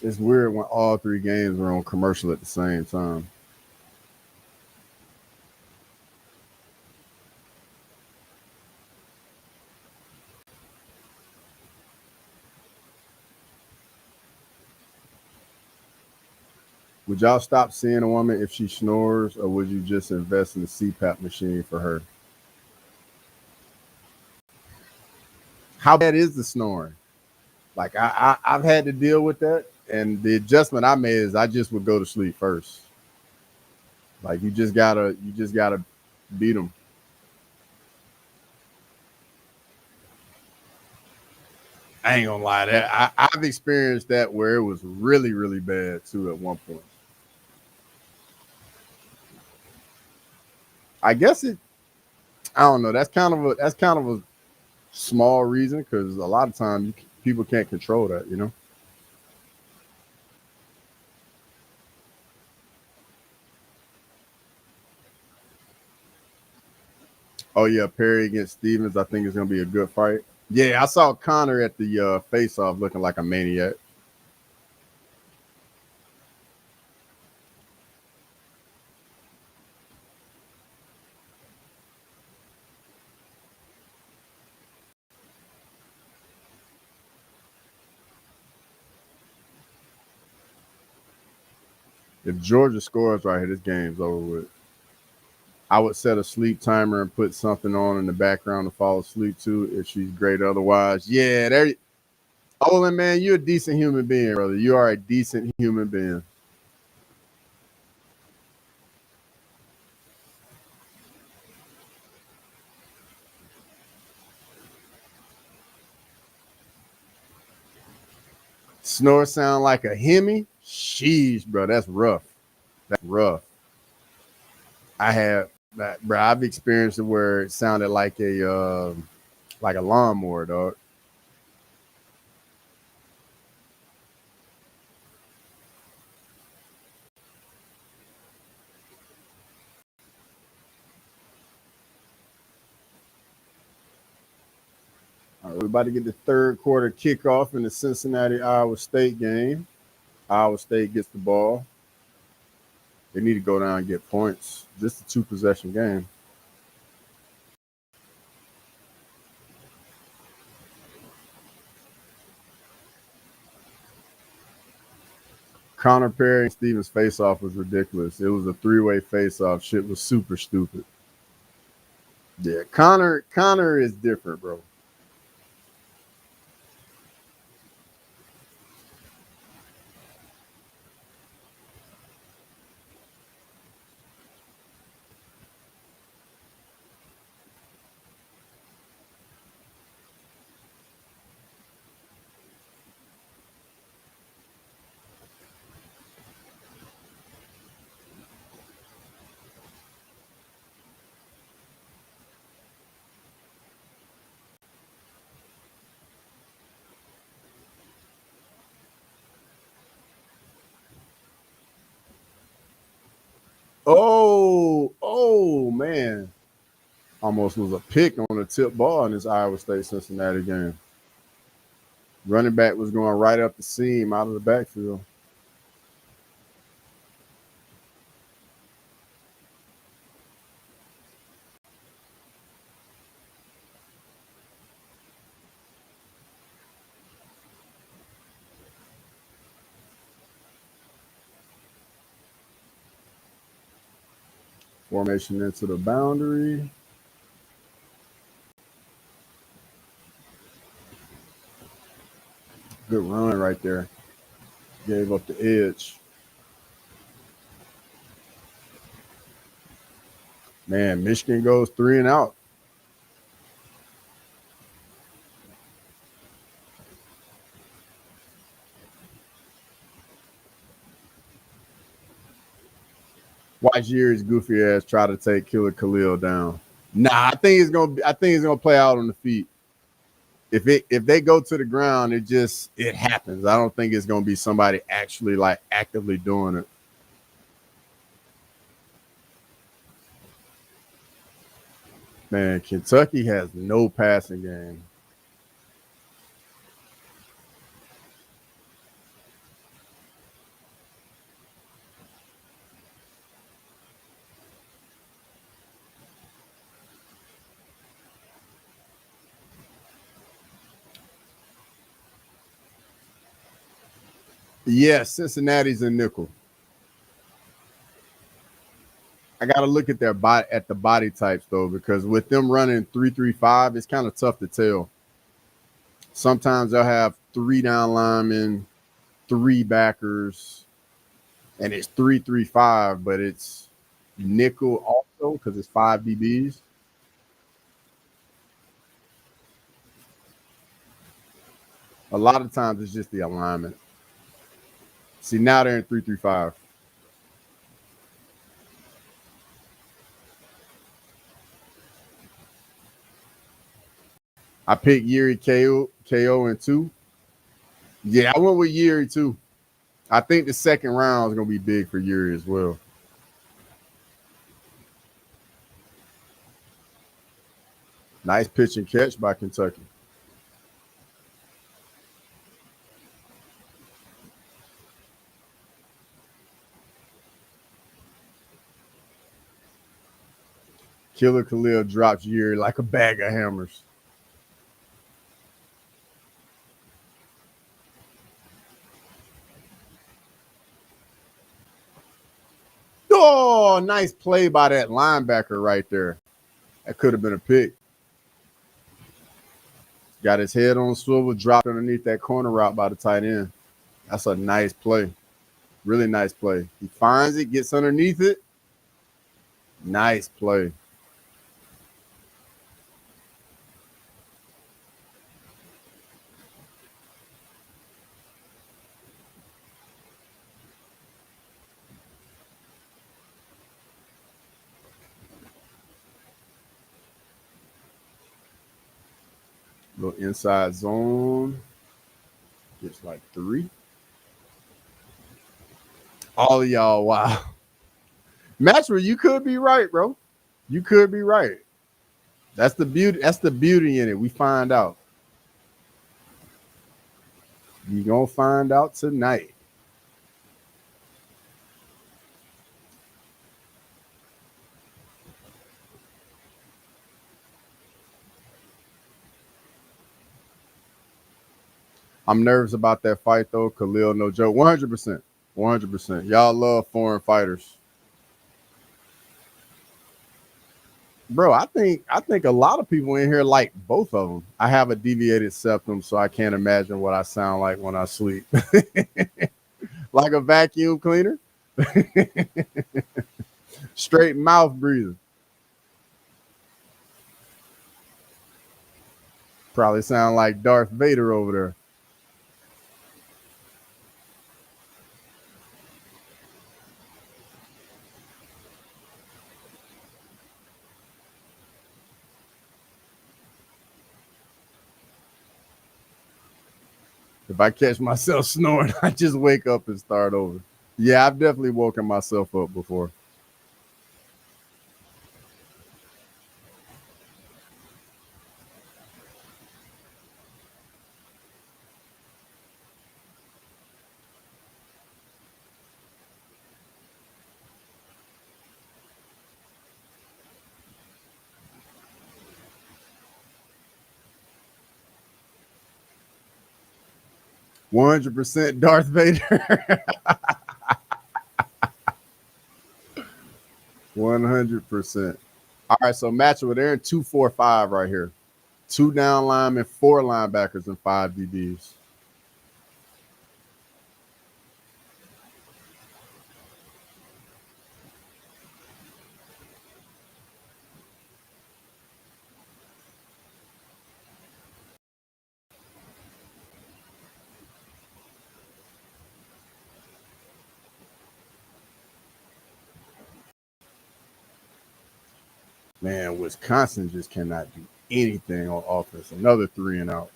It's weird when all three games are on commercial at the same time. Would y'all stop seeing a woman if she snores, or would you just invest in a CPAP machine for her? How bad is the snoring? Like I've had to deal with that, and the adjustment I made is I just would go to sleep first. Like you just gotta beat them. I ain't gonna lie, that I've experienced that where it was really bad too at one point. I guess it. I don't know. That's kind of a small reason because a lot of times people can't control that. You know. Oh yeah, Perry against Stevens. I think it's gonna be a good fight. Yeah, I saw Connor at the face off looking like a maniac. If Georgia scores right here, this game's over with. I would set a sleep timer and put something on in the background to fall asleep to if she's great otherwise. Yeah, there. Olin, man, you're a decent human being, brother. You are a decent human being. Snore sound like a Hemi? Sheesh, bro. That's rough. That's rough. I have that, bro. I've experienced it where it sounded like a lawnmower, dog. All right, we're about to get the third quarter kickoff in the Cincinnati Iowa State game. Iowa State gets the ball. They need to go down and get points. Just a two possession game. Connor Perry and Stevens face off was ridiculous. It was a three-way face off. Shit was super stupid. Yeah, Connor is different, bro. Oh man. Almost was a pick on a tip ball in this Iowa State Cincinnati game. Running back was going right up the seam out of the backfield. Formation into the boundary. Good run right there. Gave up the edge. Man, Michigan goes 3 and out. Watch Yuri's goofy ass try to take Killer Khalil down. Nah, I think it's gonna play out on the feet. If they go to the ground, it happens. I don't think it's gonna be somebody actually like actively doing it. Man, Kentucky has no passing game. Yes, Cincinnati's a nickel. I got to look at the body types though, because with them running 3-3-5, it's kind of tough to tell. Sometimes they'll have 3 down linemen, 3 backers, and it's 3-3-5, but it's nickel also because it's 5 DBs. A lot of times it's just the alignment. See, now they're in 3-3-5. I picked Yuri KO in 2. Yeah, I went with Yuri too. I think the second round is going to be big for Yuri as well. Nice pitch and catch by Kentucky. Killer Khalil drops Yuri like a bag of hammers. Oh, nice play by that linebacker right there. That could have been a pick. Got his head on a swivel, dropped underneath that corner route by the tight end. That's a nice play. Really nice play. He finds it, gets underneath it. Nice play. Little inside zone. Gets like 3. All of y'all, wow. Maxwell, you could be right, bro. You could be right. That's the beauty. That's the beauty in it. We find out. You gonna find out tonight. I'm nervous about that fight though. Khalil, no joke. 100%. 100%. Y'all love foreign fighters. Bro, I think a lot of people in here like both of them. I have a deviated septum, so I can't imagine what I sound like when I sleep. Like a vacuum cleaner. Straight mouth breathing. Probably sound like Darth Vader over there. If I catch myself snoring, I just wake up and start over. Yeah, I've definitely woken myself up before. %, Darth Vader. 100%. All right, so matchup, they're in 2-4-5 right here. 2 down linemen, 4 linebackers, and 5 DBs. Man, Wisconsin just cannot do anything on offense. Another 3 and out.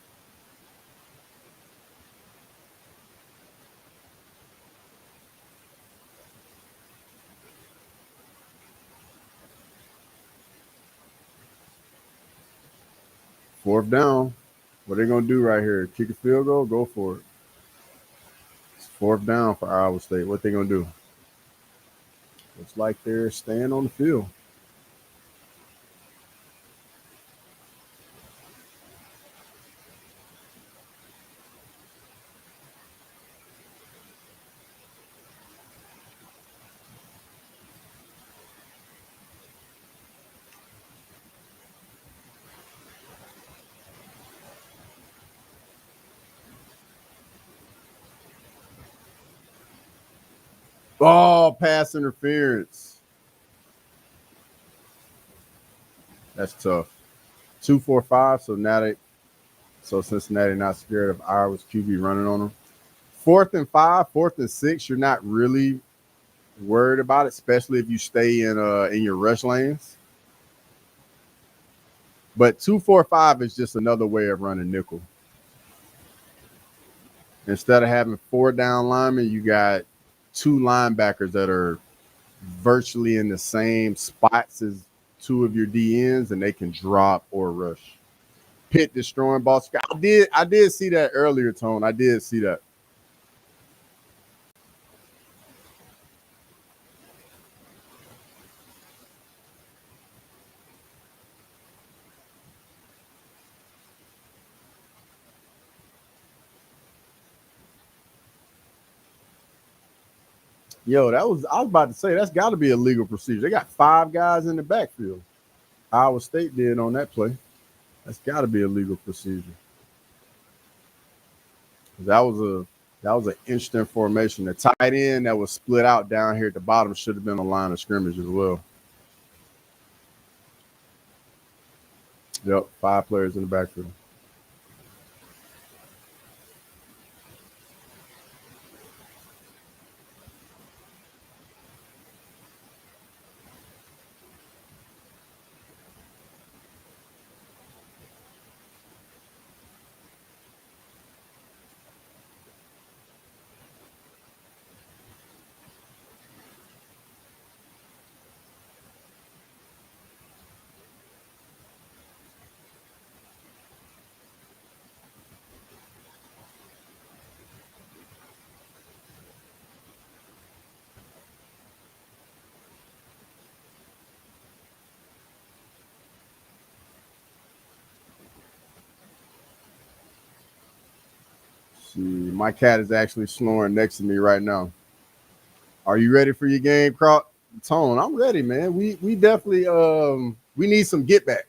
Fourth down. What are they going to do right here? Kick a field goal? Go for it. It's fourth down for Iowa State. What they going to do? Looks like they're staying on the field. Oh, pass interference. That's tough. 2-4-5. So Cincinnati not scared of Iowa's QB running on them. 4th and 5, 4th and 6. You're not really worried about it, especially if you stay in your rush lanes. But 2-4-5 is just another way of running nickel. Instead of having 4 down linemen, you got 2 linebackers that are virtually in the same spots as 2 of your DNs, and they can drop or rush. Pitt destroying Boston. I did see that earlier, Tone. I did see that. Yo, I was about to say that's got to be a legal procedure. They got 5 guys in the backfield. Iowa State did on that play. That's got to be a legal procedure. That was an interesting formation. The tight end that was split out down here at the bottom should have been a line of scrimmage as well. Yep, 5 players in the backfield. See, my cat is actually snoring next to me right now. Are you ready for your game, Tone? I'm ready, man. We definitely we need some get back.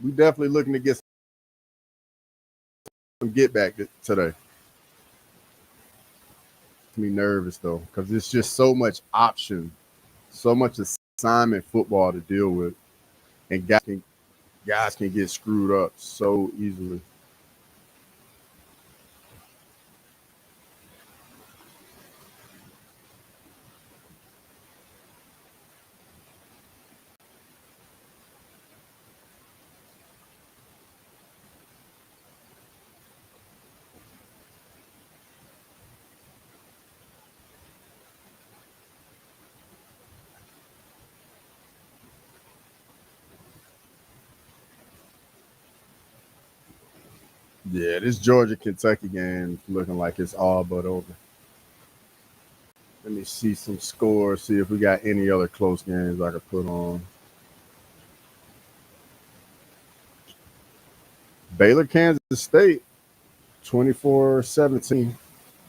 We definitely looking to get some get back today. Me nervous though, because it's just so much option, so much assignment football to deal with, and guys can get screwed up so easily. Yeah, this Georgia Kentucky game is looking like it's all but over. Let me see some scores, see if we got any other close games I could put on. Baylor, Kansas State, 24-17.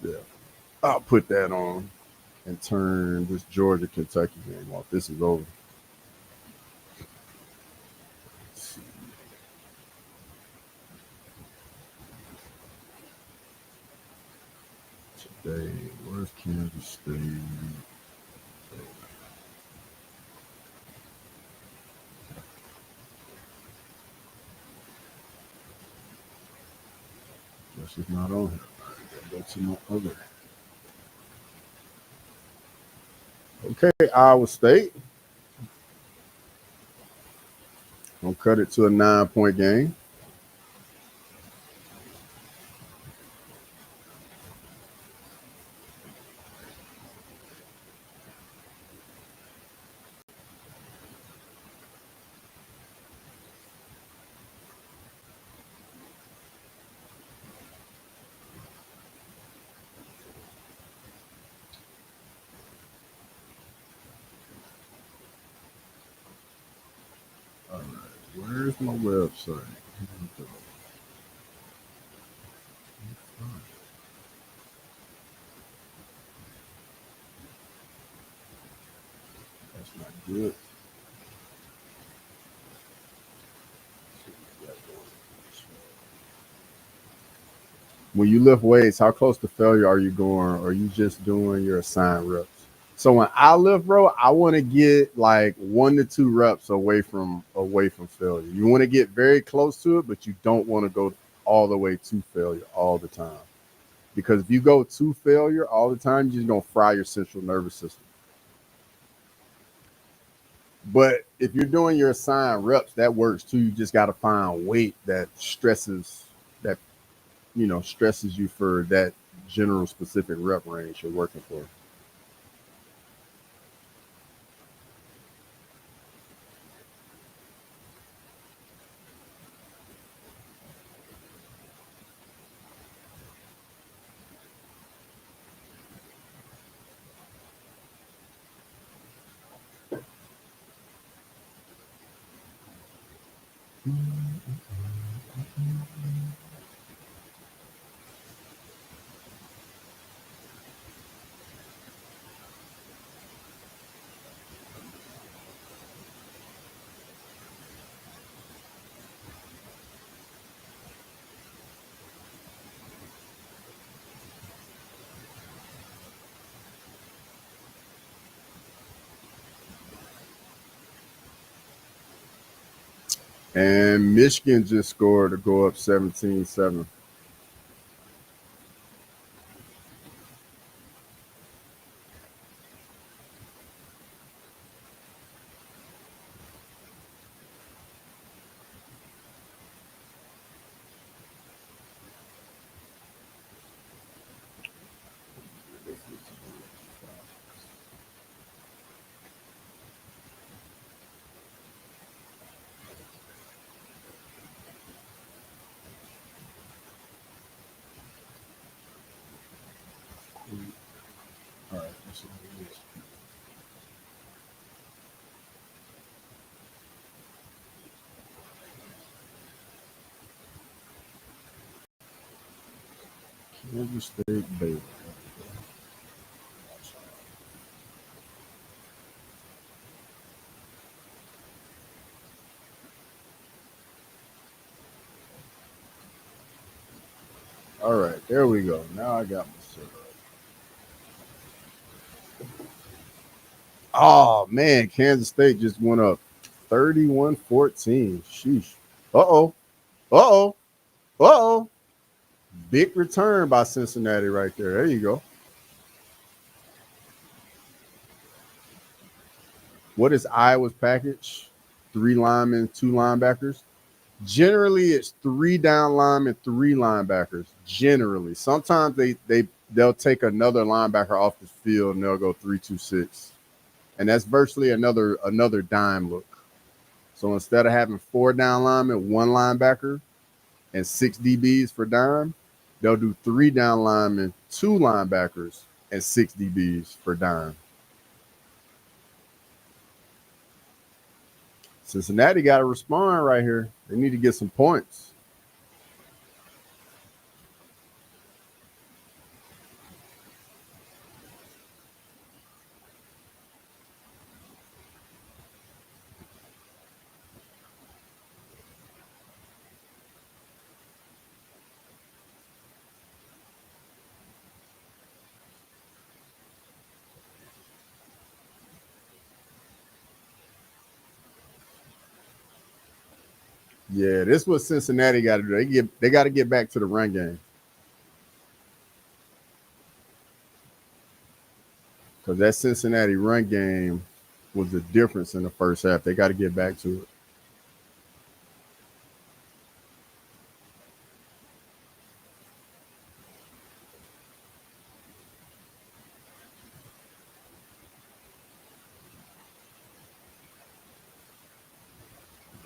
Yeah, I'll put that on and turn this Georgia Kentucky game off. This is over. today. Where's Kansas State? Guess it's not on here. Go to my other. Okay, Iowa State. Gonna cut it to a 9-point game. All right, where's my website? That's not good. When you lift weights, how close to failure are you going? Or are you just doing your assigned reps? So when I lift, bro, I want to get like 1 to 2 reps away from failure. You want to get very close to it, but you don't want to go all the way to failure all the time. Because if you go to failure all the time, you're just gonna fry your central nervous system. But if you're doing your assigned reps, that works too. You just got to find weight that stresses you for that general specific rep range you're working for. And Michigan just scored to go up 17-7. All right, let's see what it is. Kansas State Baylor. All right, there we go. Now I got my set up. Oh man, Kansas State just went up 31-14. Sheesh. Uh-oh. Uh-oh. Uh-oh. Big return by Cincinnati right there. There you go. What is Iowa's package? 3 linemen, 2 linebackers. Generally, it's 3 down linemen, 3 linebackers. Generally, sometimes they'll take another linebacker off the field and they'll go 3-2-6, and that's virtually another dime look. So instead of having 4 down linemen, 1 linebacker, and 6 DBs for dime, they'll do 3 down linemen, 2 linebackers, and 6 DBs for dime. Cincinnati got to respond right here. They need to get some points. Yeah, this is what Cincinnati got to do. They got to get back to the run game. Because that Cincinnati run game was the difference in the first half. They got to get back to it.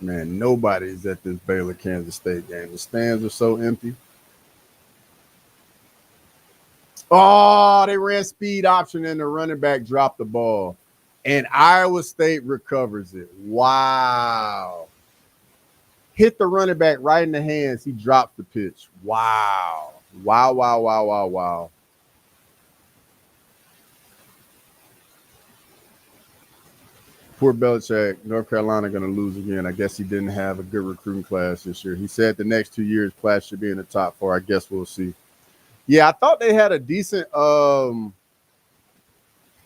Man, nobody's at this Baylor Kansas State game. The stands are so empty. Oh, they ran speed option and the running back dropped the ball. And Iowa State recovers it. Wow. Hit the running back right in the hands. He dropped the pitch. Wow. Wow, wow, wow, wow, wow. Poor Belichick. North Carolina going to lose again. I guess he didn't have a good recruiting class this year. He said the next 2 years class should be in the top 4. I guess we'll see. Yeah, I thought they had a decent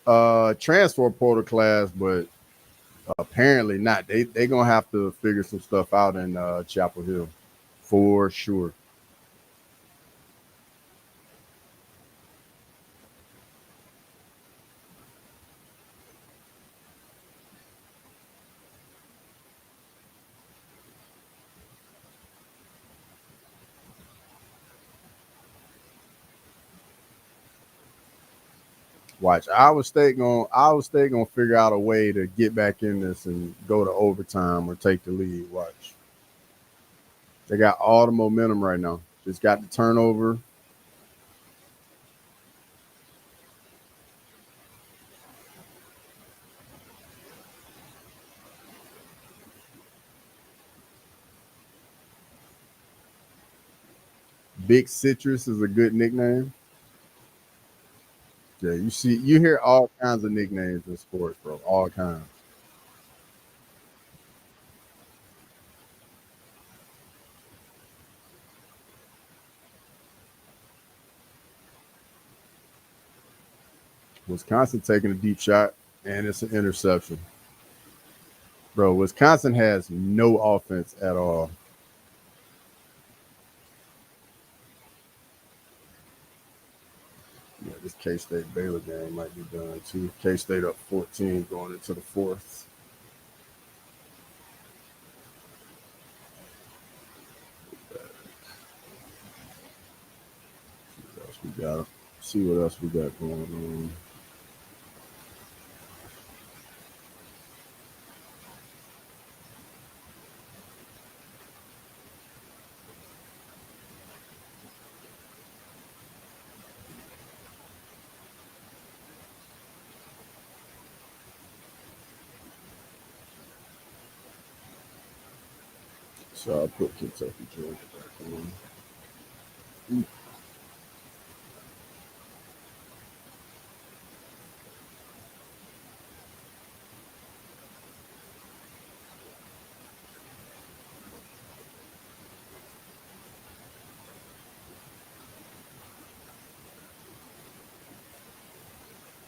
transfer portal class, but apparently not. They gonna have to figure some stuff out in Chapel Hill for sure. Watch Iowa State gonna figure out a way to get back in this and go to overtime or take the lead. Watch. They got all the momentum right now. Just got the turnover. Big Citrus is a good nickname. Yeah, you hear all kinds of nicknames in sports, bro. All kinds. Wisconsin taking a deep shot, and it's an interception. Bro, Wisconsin has no offense at all. Yeah, this K State Baylor game might be done too. K State up 14 going into the fourth. What else we got? See what else we got going on. So I'll put Kentucky Georgia back on.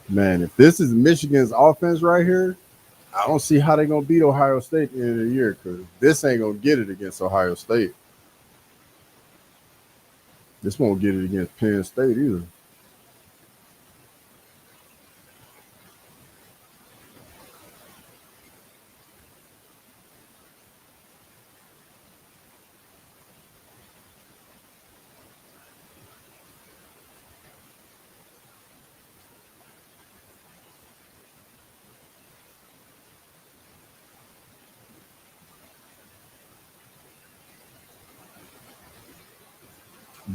Man, if this is Michigan's offense right here, I don't see how they're gonna beat Ohio State at the end of the year because this ain't gonna get it against Ohio State. This won't get it against Penn State either.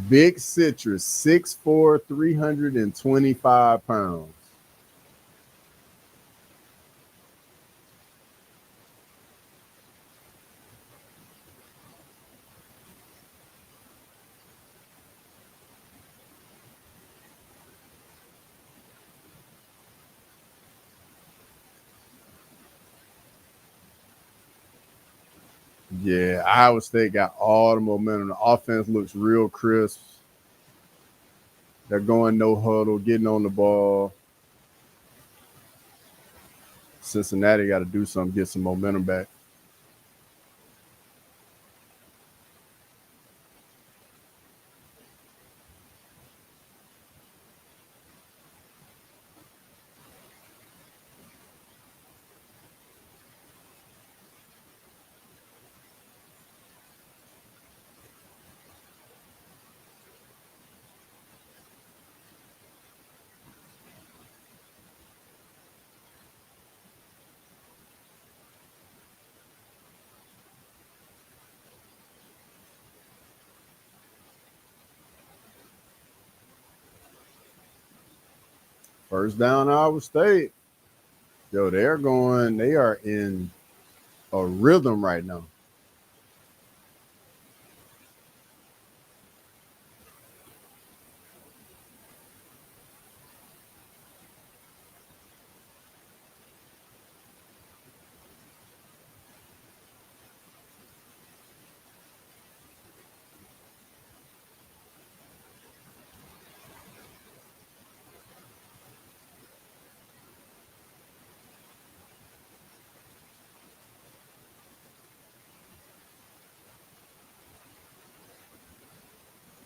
Big Citrus, 6'4", 325 pounds. Yeah, Iowa State got all the momentum. The offense looks real crisp. They're going no huddle, getting on the ball. Cincinnati got to do something, get some momentum back. First down, Iowa State. Yo, they are in a rhythm right now.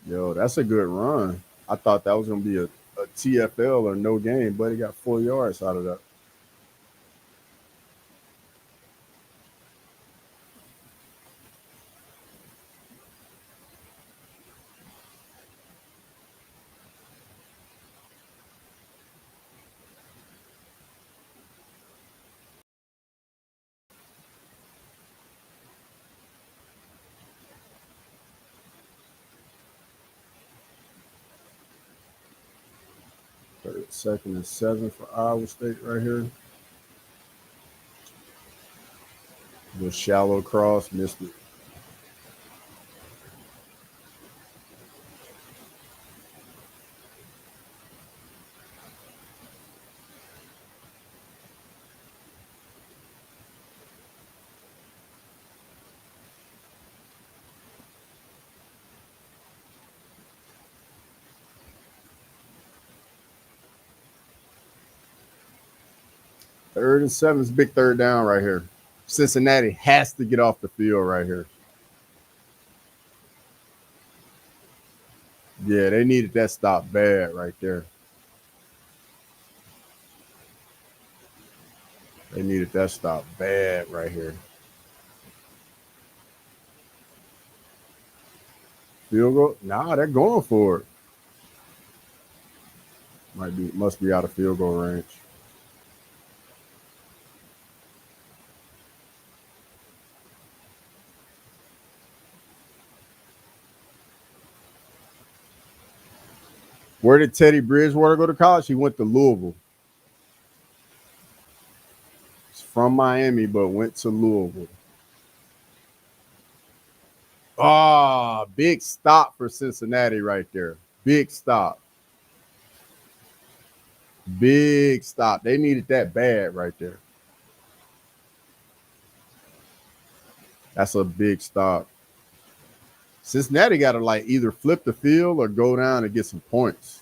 Yo, that's a good run. I thought that was gonna be a TFL or no game, but he got 4 yards out of that. Second and 7 for Iowa State right here. The shallow cross, missed it. Third and 7 is big third down right here. Cincinnati has to get off the field right here. Yeah, they needed that stop bad right there. They needed that stop bad right here. Field goal? Nah, they're going for it. Must be out of field goal range. Where did Teddy Bridgewater go to college? He went to Louisville. He's from Miami, but went to Louisville. Ah, big stop for Cincinnati right there. Big stop. Big stop. They needed that bad right there. That's a big stop. Cincinnati got to like either flip the field or go down and get some points.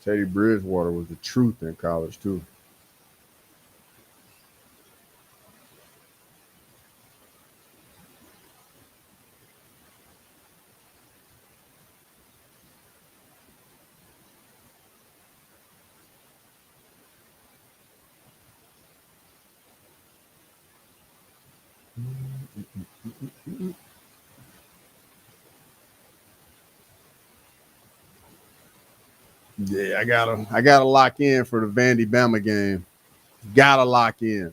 Teddy Bridgewater was the truth in college too. Yeah, I gotta lock in for the Vandy Bama game. Gotta lock in.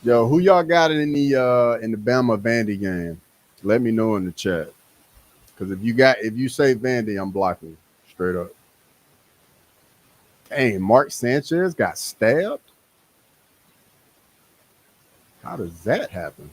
Yo, who y'all got in the Bama Vandy game? Let me know in the chat. Because if you say Vandy, I'm blocking straight up. Dang, Mark Sanchez got stabbed? How does that happen?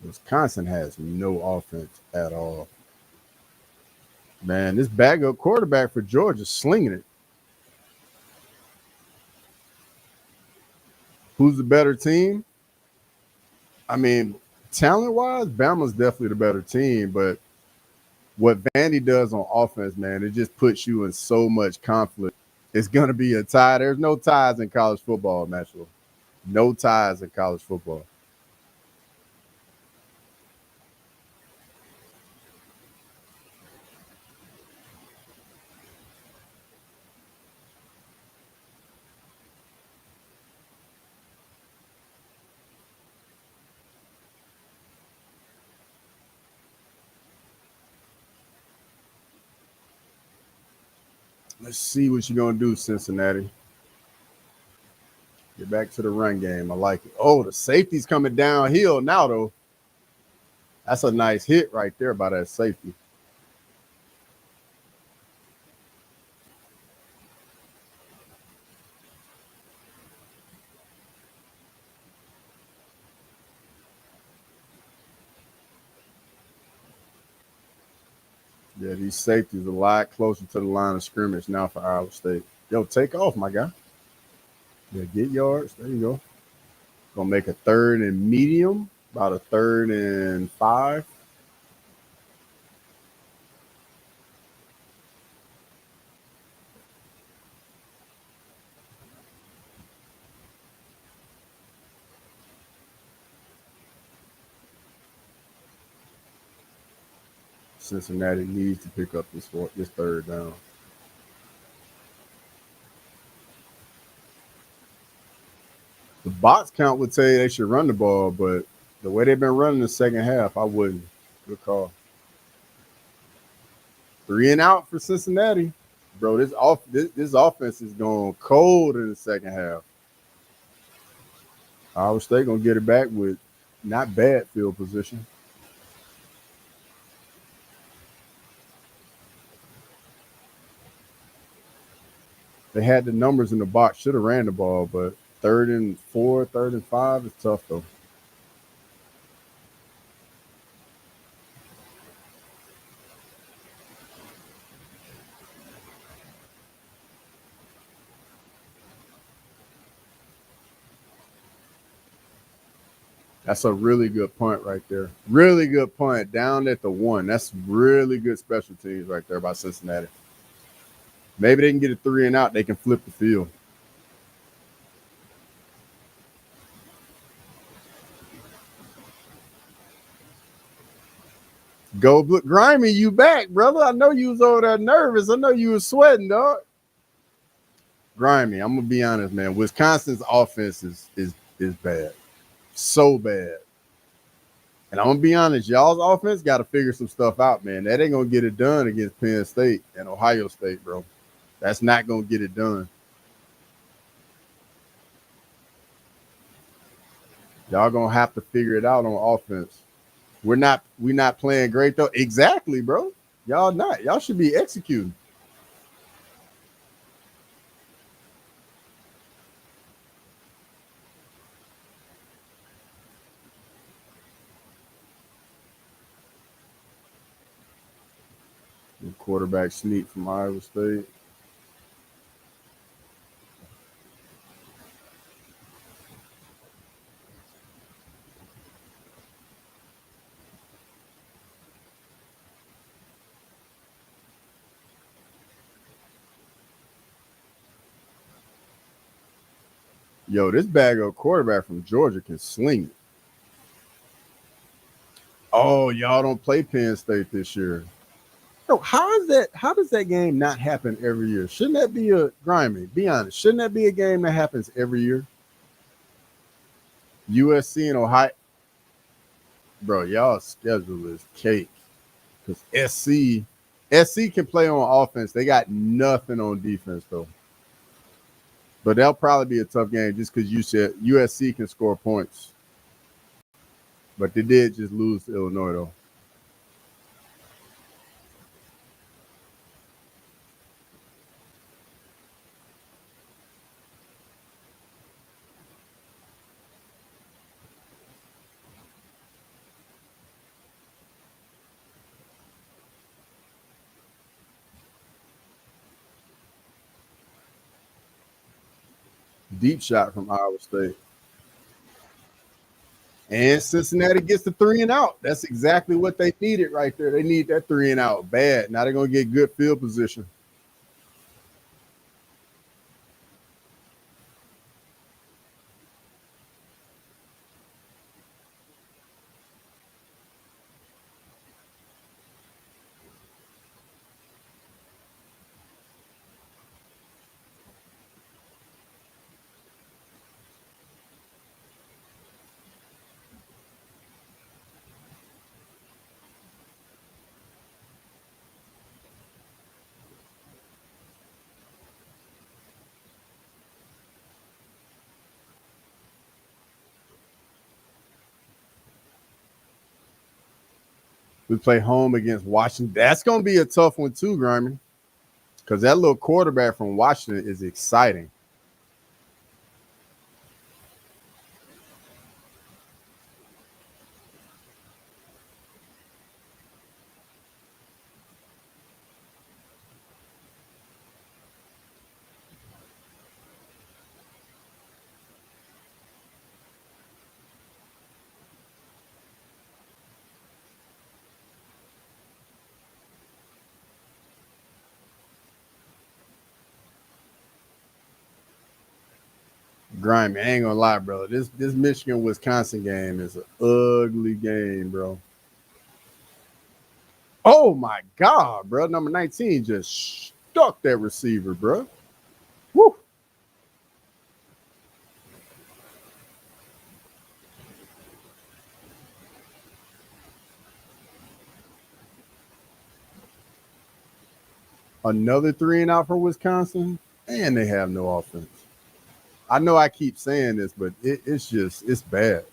Wisconsin has no offense at all. Man, this backup quarterback for Georgia slinging it. Who's the better team? I mean, talent-wise, Bama's definitely the better team, but what Vandy does on offense, man, it just puts you in so much conflict. It's going to be a tie. There's no ties in college football, Nashville. No ties in college football. Let's see what you're going to do, Cincinnati. Get back to the run game. I like it. Oh, the safety's coming downhill now, though. That's a nice hit right there by that safety. Yeah, these safeties a lot closer to the line of scrimmage now for Iowa State. Yo, take off, my guy. Yeah, get yards. There you go. Gonna make a 3rd and medium, about a 3rd and 5. Cincinnati needs to pick up this 3rd down. The box count would tell you they should run the ball, but the way they've been running the second half, I wouldn't. Good call. 3 and out for Cincinnati. Bro, this offense is going cold in the second half. Iowa State gonna get it back with not bad field position. They had the numbers in the box, should have ran the ball, but 3rd and 4, 3rd and 5 is tough though. That's a really good punt right there. Really good punt down at the 1. That's really good special teams right there by Cincinnati. Maybe they can get a 3 and out. They can flip the field. Go look, Grimy, you back, brother. I know you was over there nervous. I know you was sweating, dog. Grimy, I'm gonna be honest, man. Wisconsin's offense is bad. So bad. And I'm gonna be honest, y'all's offense got to figure some stuff out, man. That ain't gonna get it done against Penn State and Ohio State, bro. That's not gonna get it done. Y'all gonna have to figure it out on offense. We're not playing great though. Exactly, bro. Y'all not. Y'all should be executing. Quarterback sneak from Iowa State. Yo, this bag of quarterback from Georgia can sling it. Oh, y'all don't play Penn State this year. Yo, how is that? How does that game not happen every year? Shouldn't that be a grimy? Be honest. Shouldn't that be a game that happens every year? USC and Ohio, bro. Y'all schedule is cake because SC can play on offense. They got nothing on defense though. But that'll probably be a tough game just because you said USC can score points. But they did just lose to Illinois though. Deep shot from Iowa State. And Cincinnati gets the 3-and-out. That's exactly what they needed right there. They need that 3-and-out bad. Now they're going to get good field position. We play home against Washington. That's going to be a tough one too, Grimy, because that little quarterback from Washington is exciting. Grimy, I ain't gonna lie, bro. This Michigan Wisconsin game is an ugly game, bro. Oh my God, bro. Number 19 just stuck that receiver, bro. Woo. Another 3-and-out for Wisconsin, and they have no offense. I know I keep saying this, but it's bad.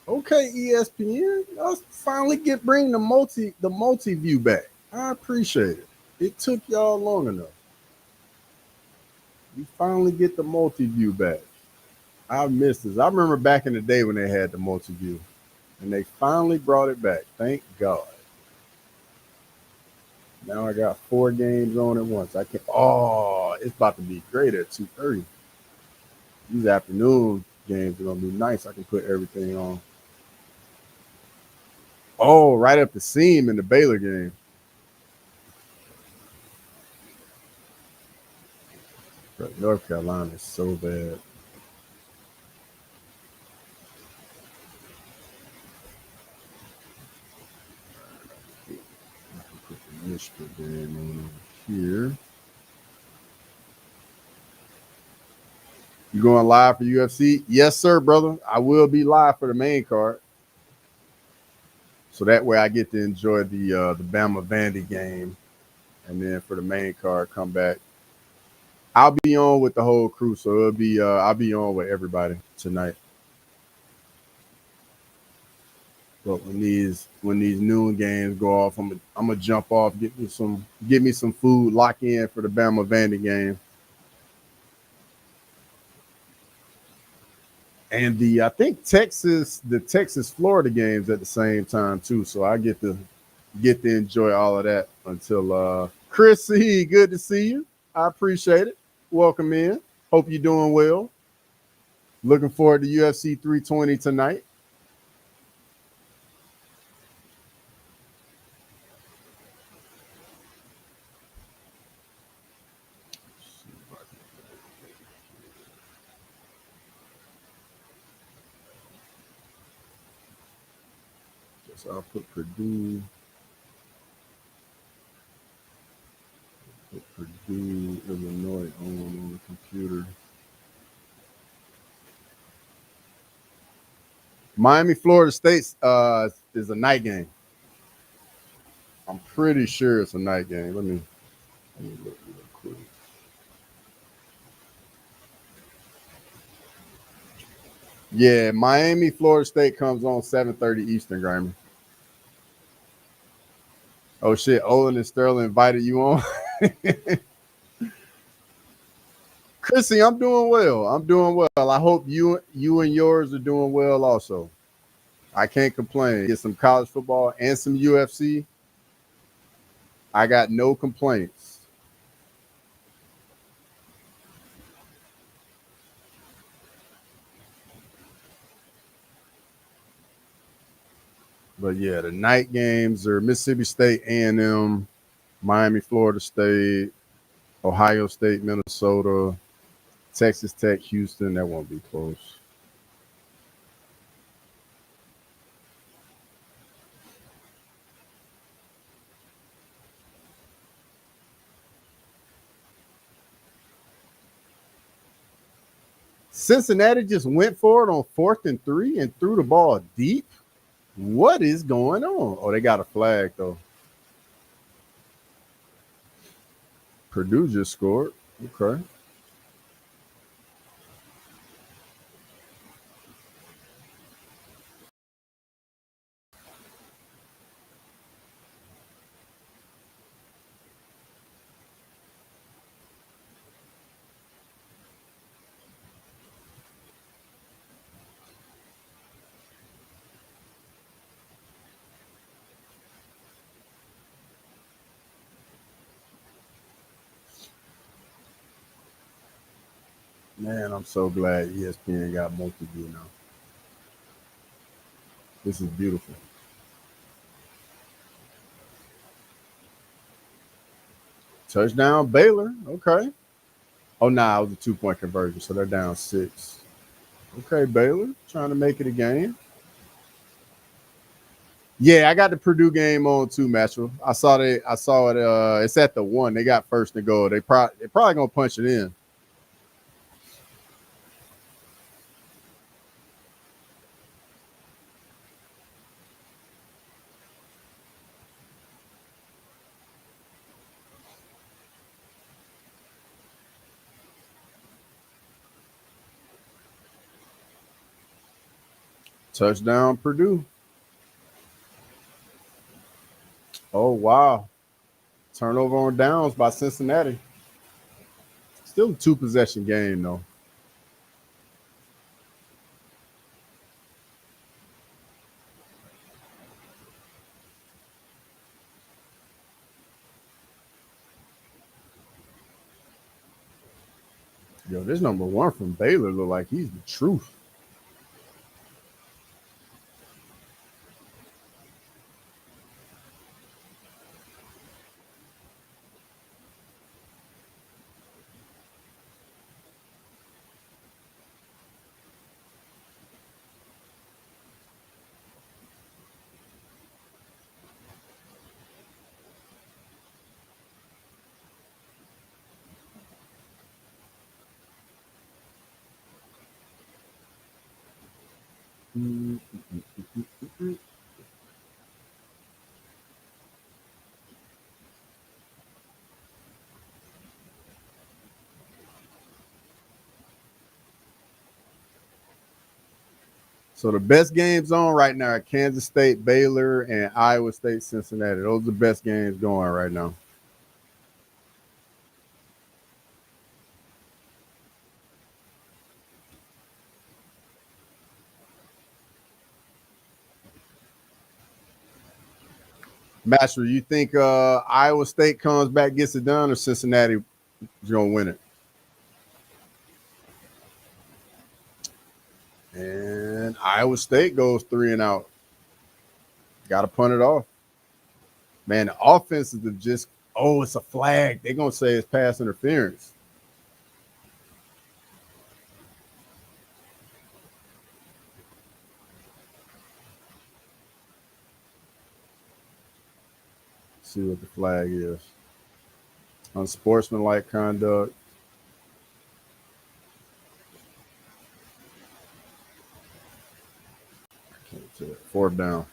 Okay, ESPN, let's finally bring the multi view back. I appreciate it. It took y'all long enough. You finally get the multi view back. I missed this. I remember back in the day when they had the multi view, and they finally brought it back. Thank God. Now I got 4 games on at once. I can. Oh, it's about to be great at 2:30. These afternoon games are gonna be nice. I can put everything on. Oh, right up the seam in the Baylor game. But North Carolina is so bad. I can put the Michigan game on here. You going live for UFC? Yes, sir, brother. I will be live for the main card. So that way I get to enjoy the Bama Vandy game. And then for the main card, come back I'll be on with the whole crew, so it'll be I'll be on with everybody tonight. But when these noon games go off, I'm gonna jump off, get me some food, lock in for the Bama Vandy game. And I think the Texas Florida games at the same time too. So I get to enjoy all of that until Chris C, good to see you. I appreciate it. Welcome in. Hope you're doing well. Looking forward to UFC 320 tonight. Guess I'll put Purdue, Illinois on the computer. Miami, Florida State is a night game. I'm pretty sure it's a night game. Let me look real quick. Yeah, Miami, Florida State comes on 7:30 Eastern, Grammy. Oh shit, Olin and Sterling invited you on. Chrissy, I'm doing well. I'm doing well. I hope you and yours are doing well also. I can't complain. Get some college football and some UFC. I got no complaints. But yeah, the night games are Mississippi State, A&M, Miami, Florida State, Ohio State, Minnesota, Texas Tech, Houston. That won't be close. Cincinnati just went for it on 4th and 3 and threw the ball deep. What is going on? Oh, they got a flag though. Purdue just scored. Okay. Man, I'm so glad ESPN got multi-view now. This is beautiful. Touchdown Baylor. Okay. Oh, nah, it was a 2-point conversion, so they're down 6. Okay, Baylor trying to make it a game. Yeah, I got the Purdue game on too, Metro. I saw it. It's at the 1. They got first and goal. They're probably gonna punch it in. Touchdown Purdue. Oh wow. Turnover on downs by Cincinnati. Still a 2-possession game though. Yo, this number 1 from Baylor look like he's the truth. So the best games on right now are Kansas State, Baylor, and Iowa State, Cincinnati. Those are the best games going right now. Master, you think Iowa State comes back, gets it done, or Cincinnati is going to win it? And Iowa State goes 3-and-out. Got to punt it off. Man, the offenses have just, oh, it's a flag. They're going to say it's pass interference. Let's see what the flag is. Unsportsmanlike conduct. Fourth down.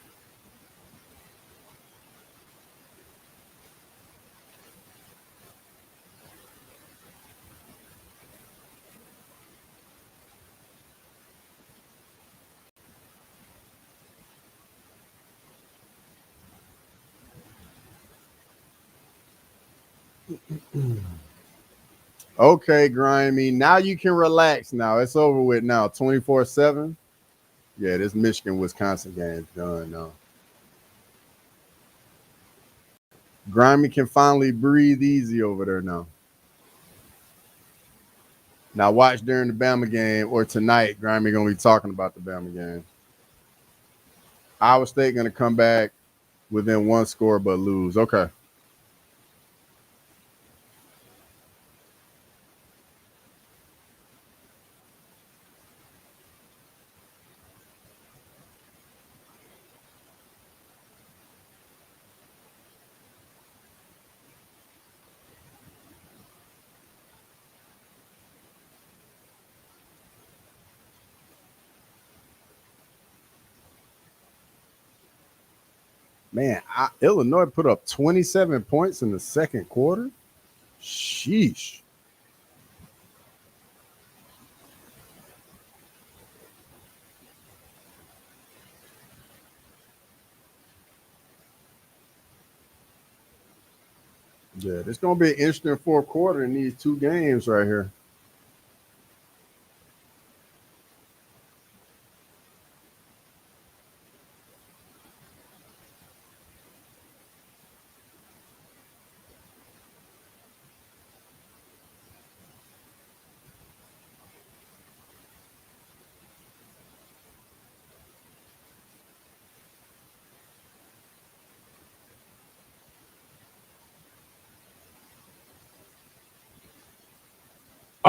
Okay, Grimy. Now you can relax now. It's over with now. 24-7. Yeah, this Michigan-Wisconsin game is done now. Grimy can finally breathe easy over there now. Now watch during the Bama game or tonight, Grimy going to be talking about the Bama game. Iowa State going to come back within one score but lose. Okay. Man, Illinois put up 27 points in the second quarter. Sheesh. Yeah, it's going to be an interesting fourth quarter in these two games right here.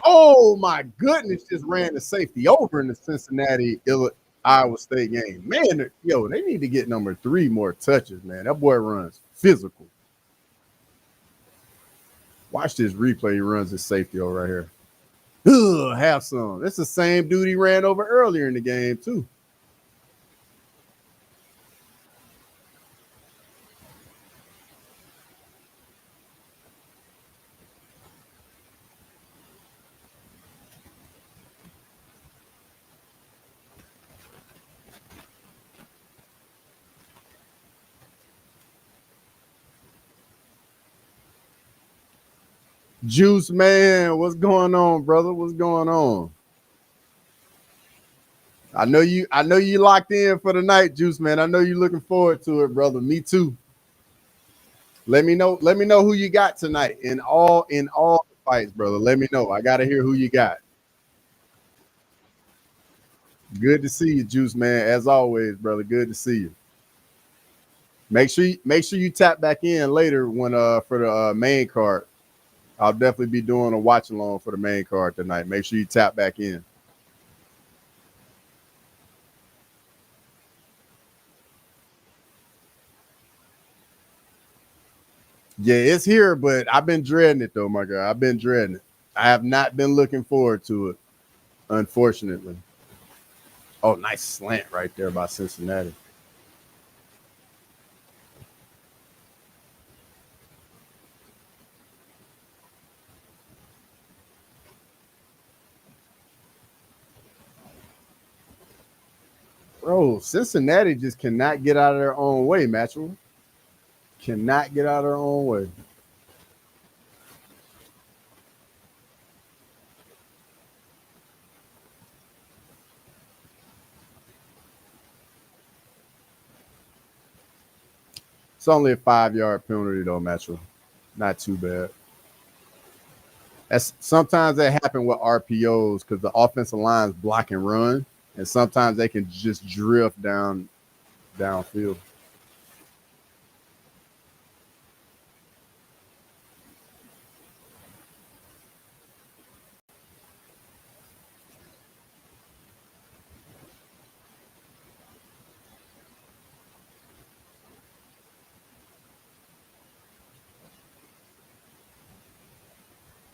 Oh my goodness, just ran the safety over in the Cincinnati Iowa State game. Man, yo, they need to get number 3 more touches, man. That boy runs physical. Watch this replay. He runs his safety over right here. Ugh, have some. That's the same dude he ran over earlier in the game, too. Juice man, what's going on, brother? What's going on? I know you locked in for the night, Juice man. I know you looking forward to it, brother. Me too. Let me know who you got tonight in all the fights, brother. Let me know. I gotta hear who you got. Good to see you, Juice man. As always, brother. Good to see you. Make sure you tap back in later when for the main card. I'll definitely be doing a watch along for the main card tonight. Make sure you tap back in. Yeah, it's here, but I've been dreading it though, my guy. I've been dreading it. I have not been looking forward to it, unfortunately. Oh, nice slant right there by Cincinnati. Bro, Cincinnati just cannot get out of their own way, Maxwell. Cannot get out of their own way. It's only a 5-yard penalty though, Maxwell. Not too bad. That's sometimes that happen with RPOs because the offensive lines block and run, and sometimes they can just drift downfield.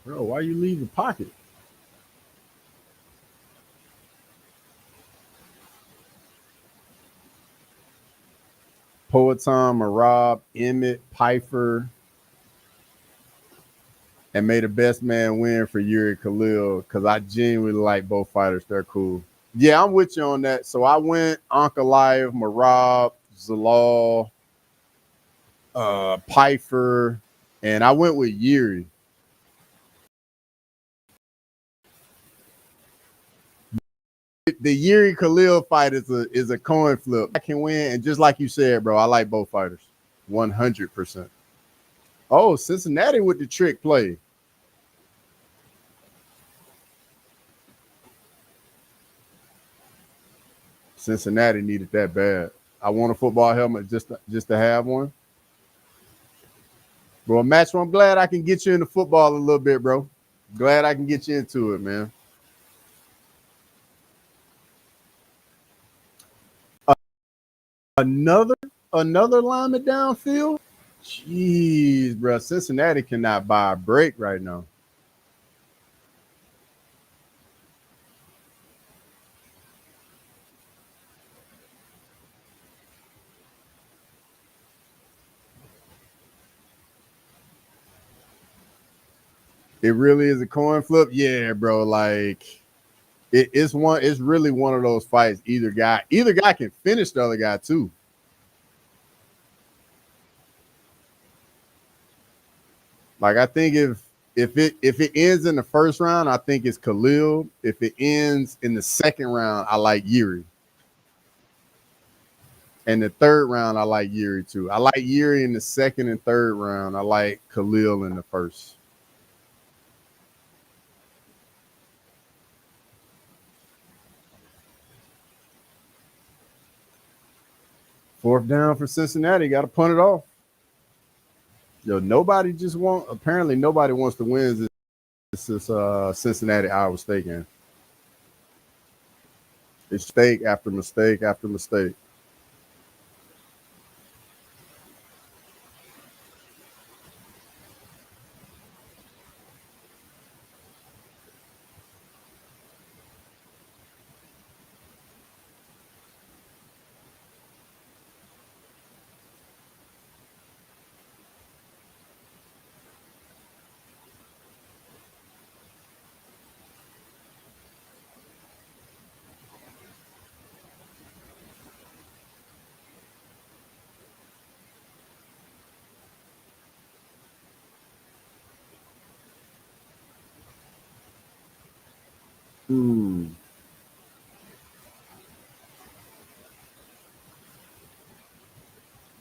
Bro, why you leave the pocket? Poetom, Marab, Emmett, Pfeiffer, and may the best man win for Yuri Khalil because I genuinely like both fighters. They're cool. Yeah, I'm with you on that. So I went Ankalaev, Marab, Zalal, Pfeiffer, and I went with Yuri. The Yuri Khalil fight is a coin flip. I can win, and just like you said, bro, I like both fighters, 100%. Oh, Cincinnati with the trick play. Cincinnati needed that bad. I want a football helmet just to have one. Bro, Maxwell, I'm glad I can get you into football a little bit, bro. Glad I can get you into it, man. Another lineman downfield. Jeez, bro. Cincinnati cannot buy a break right now. It really is a coin flip. Yeah, bro. Like it's really one of those fights. Either guy can finish the other guy too. Like I think if it ends in the first round, I think it's Khalil. If it ends in the second round, I like Yuri. And the third round, I like Yuri too. I like Yuri in the second and third round. I like Khalil in the first. Fourth down for Cincinnati. Got to punt it off. Yo, apparently nobody wants to win this Cincinnati Iowa State game. It's mistake after mistake after mistake. Hmm.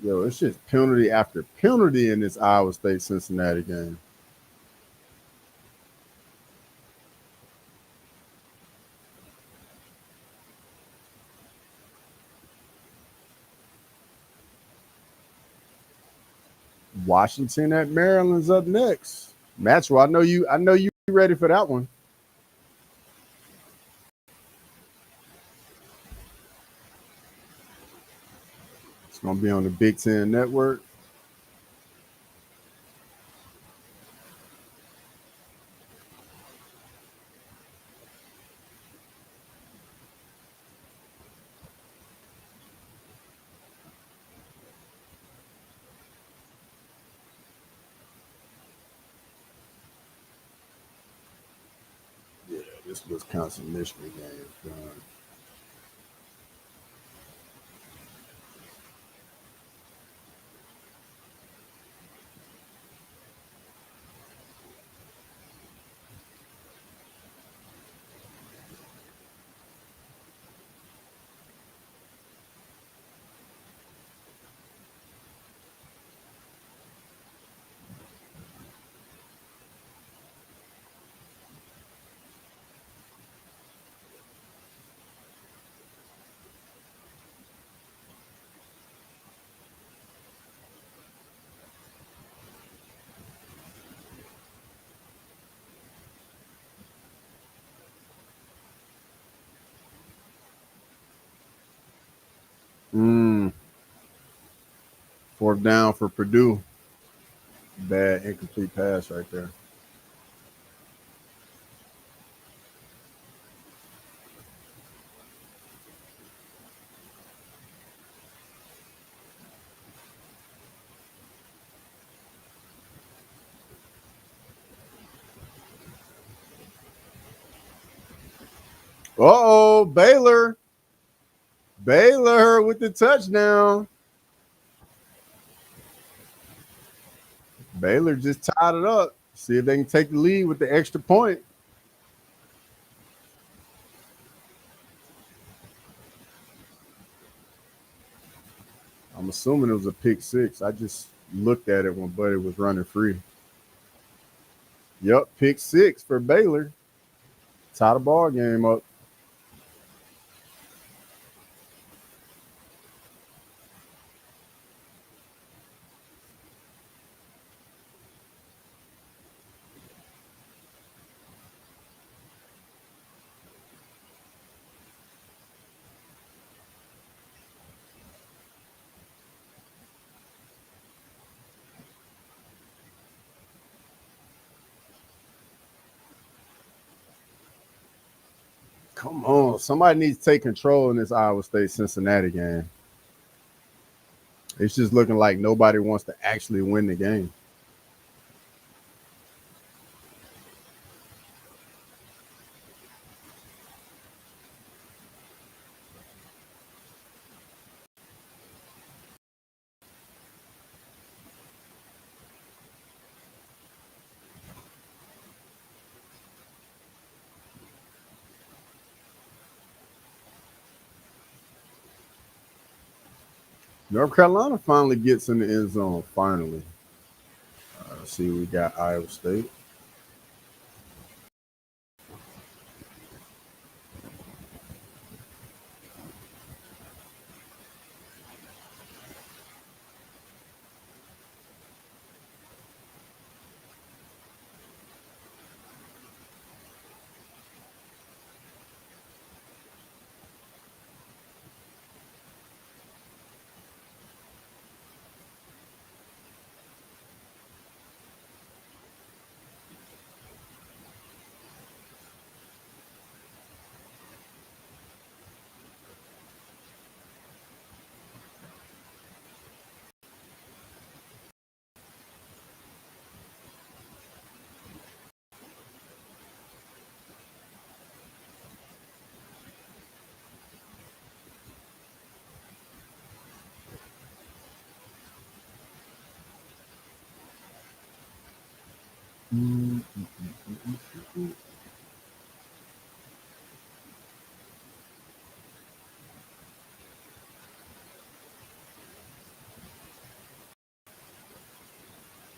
Yo, it's just penalty after penalty in this Iowa State Cincinnati game. Washington at Maryland's up next. Maxwell, I know you ready for that one. It's gonna be on the Big Ten Network. Yeah, this Wisconsin Michigan game is done. 4th down for Purdue. Bad incomplete pass right there. Uh-oh, Baylor. Baylor with the touchdown. Baylor just tied it up. See if they can take the lead with the extra point. I'm assuming it was a pick 6. I just looked at it when Buddy was running free. Yep, pick 6 for Baylor. Tie the ball game up. Come on. Somebody needs to take control in this Iowa State Cincinnati game. It's just looking like nobody wants to actually win the game. North Carolina finally gets in the end zone. Finally. Let's see, we got Iowa State.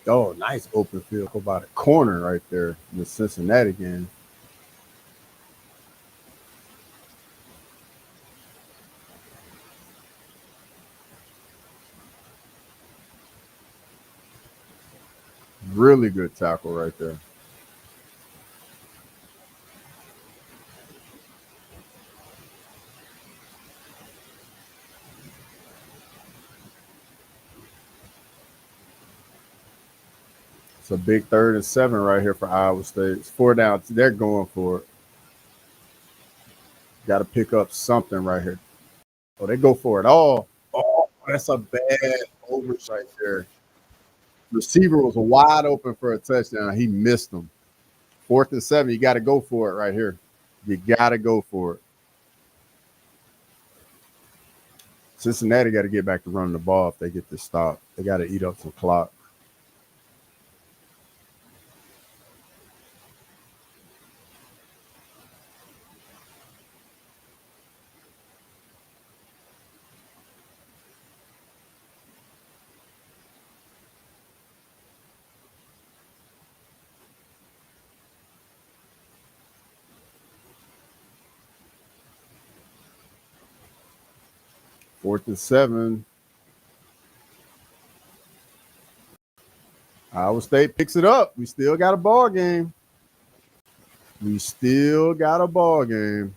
Oh, nice open field about a corner right there in the Cincinnati game. Really good tackle right there. It's a big 3rd and 7 right here for Iowa State. It's 4 down. They're going for it. Got to pick up something right here. Oh, they go for it. Oh, that's a bad oversight there. Receiver was wide open for a touchdown. He missed them. 4th and 7. You got to go for it right here. You got to go for it. Cincinnati got to get back to running the ball if they get this stop. They got to eat up some clock. Fourth and 7. Iowa State picks it up. We still got a ball game. We still got a ball game.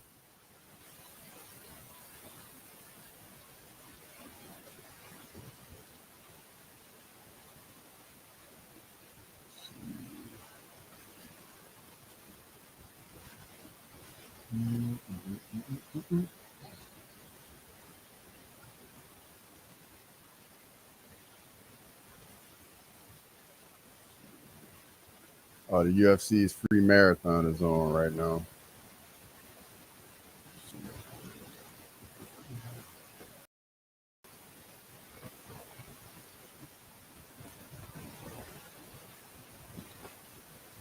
Oh, the UFC's free marathon is on right now.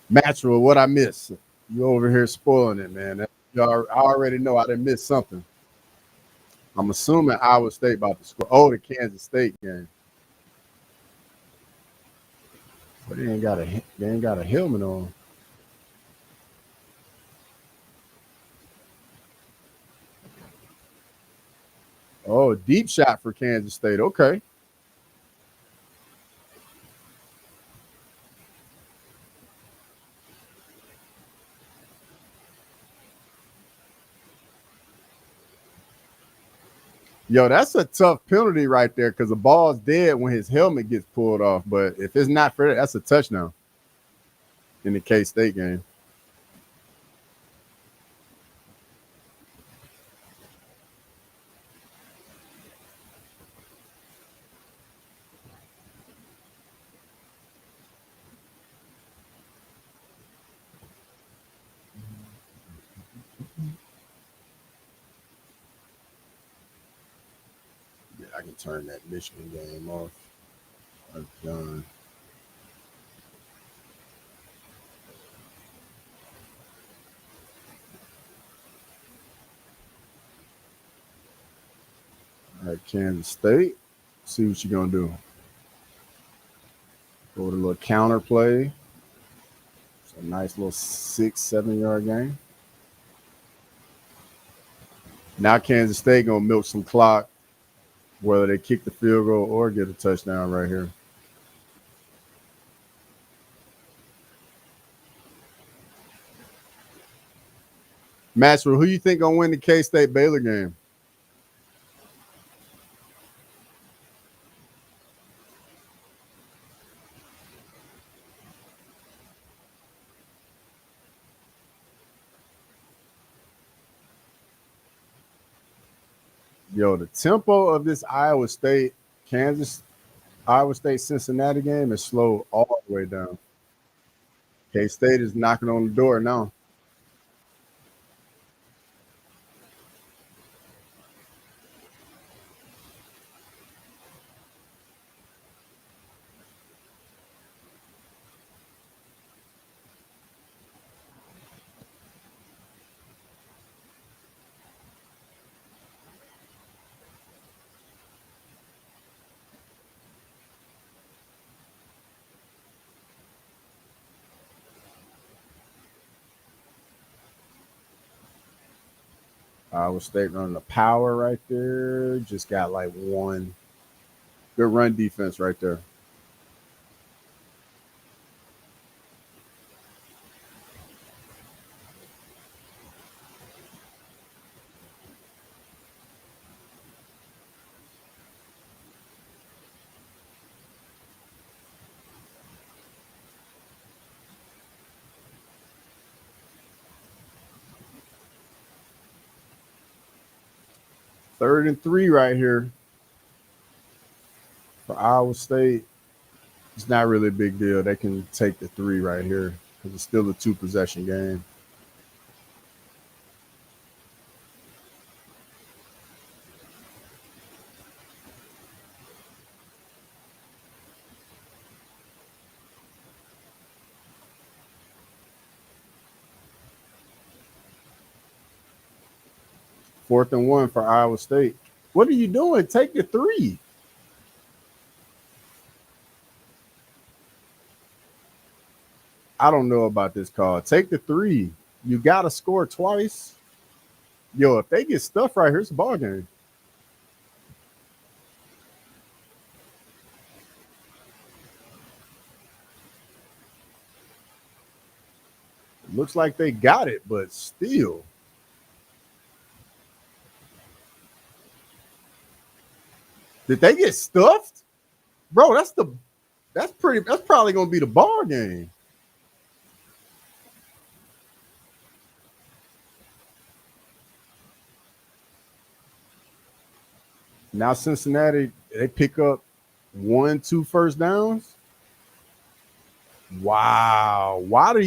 Natural, what I miss? You over here spoiling it, man. I already know I didn't miss something. I'm assuming Iowa State about to score. Oh, the Kansas State game. But they ain't got a helmet on. Oh, deep shot for Kansas State. Okay. Yo, that's a tough penalty right there because the ball's dead when his helmet gets pulled off. But if it's not for that, that's a touchdown in the K-State game. Yeah, I can turn that Michigan game off. I'm done. All right, Kansas State. See what you're gonna do. Go with a little counter play. It's a nice little 6-7 yard game. Now Kansas State gonna milk some clock, whether they kick the field goal or get a touchdown right here. Maxwell, who you think gonna win the K-State Baylor game? Yo, the tempo of this Iowa State Cincinnati game is slow all the way down. K-State is knocking on the door now. Iowa State running the power right there. Just got like one good run defense right there. Third and 3 right here for Iowa State. It's not really a big deal. They can take the 3 right here because it's still a 2-possession game. Fourth and 1 for Iowa State. What are you doing? Take the 3. I don't know about this call. Take the 3. You got to score twice. Yo, if they get stuff right here, it's a ball game. Looks like they got it, but still. Did they get stuffed? Bro, that's probably gonna be the ball game. Now Cincinnati, they pick up 1-2 first downs. Wow. Why don't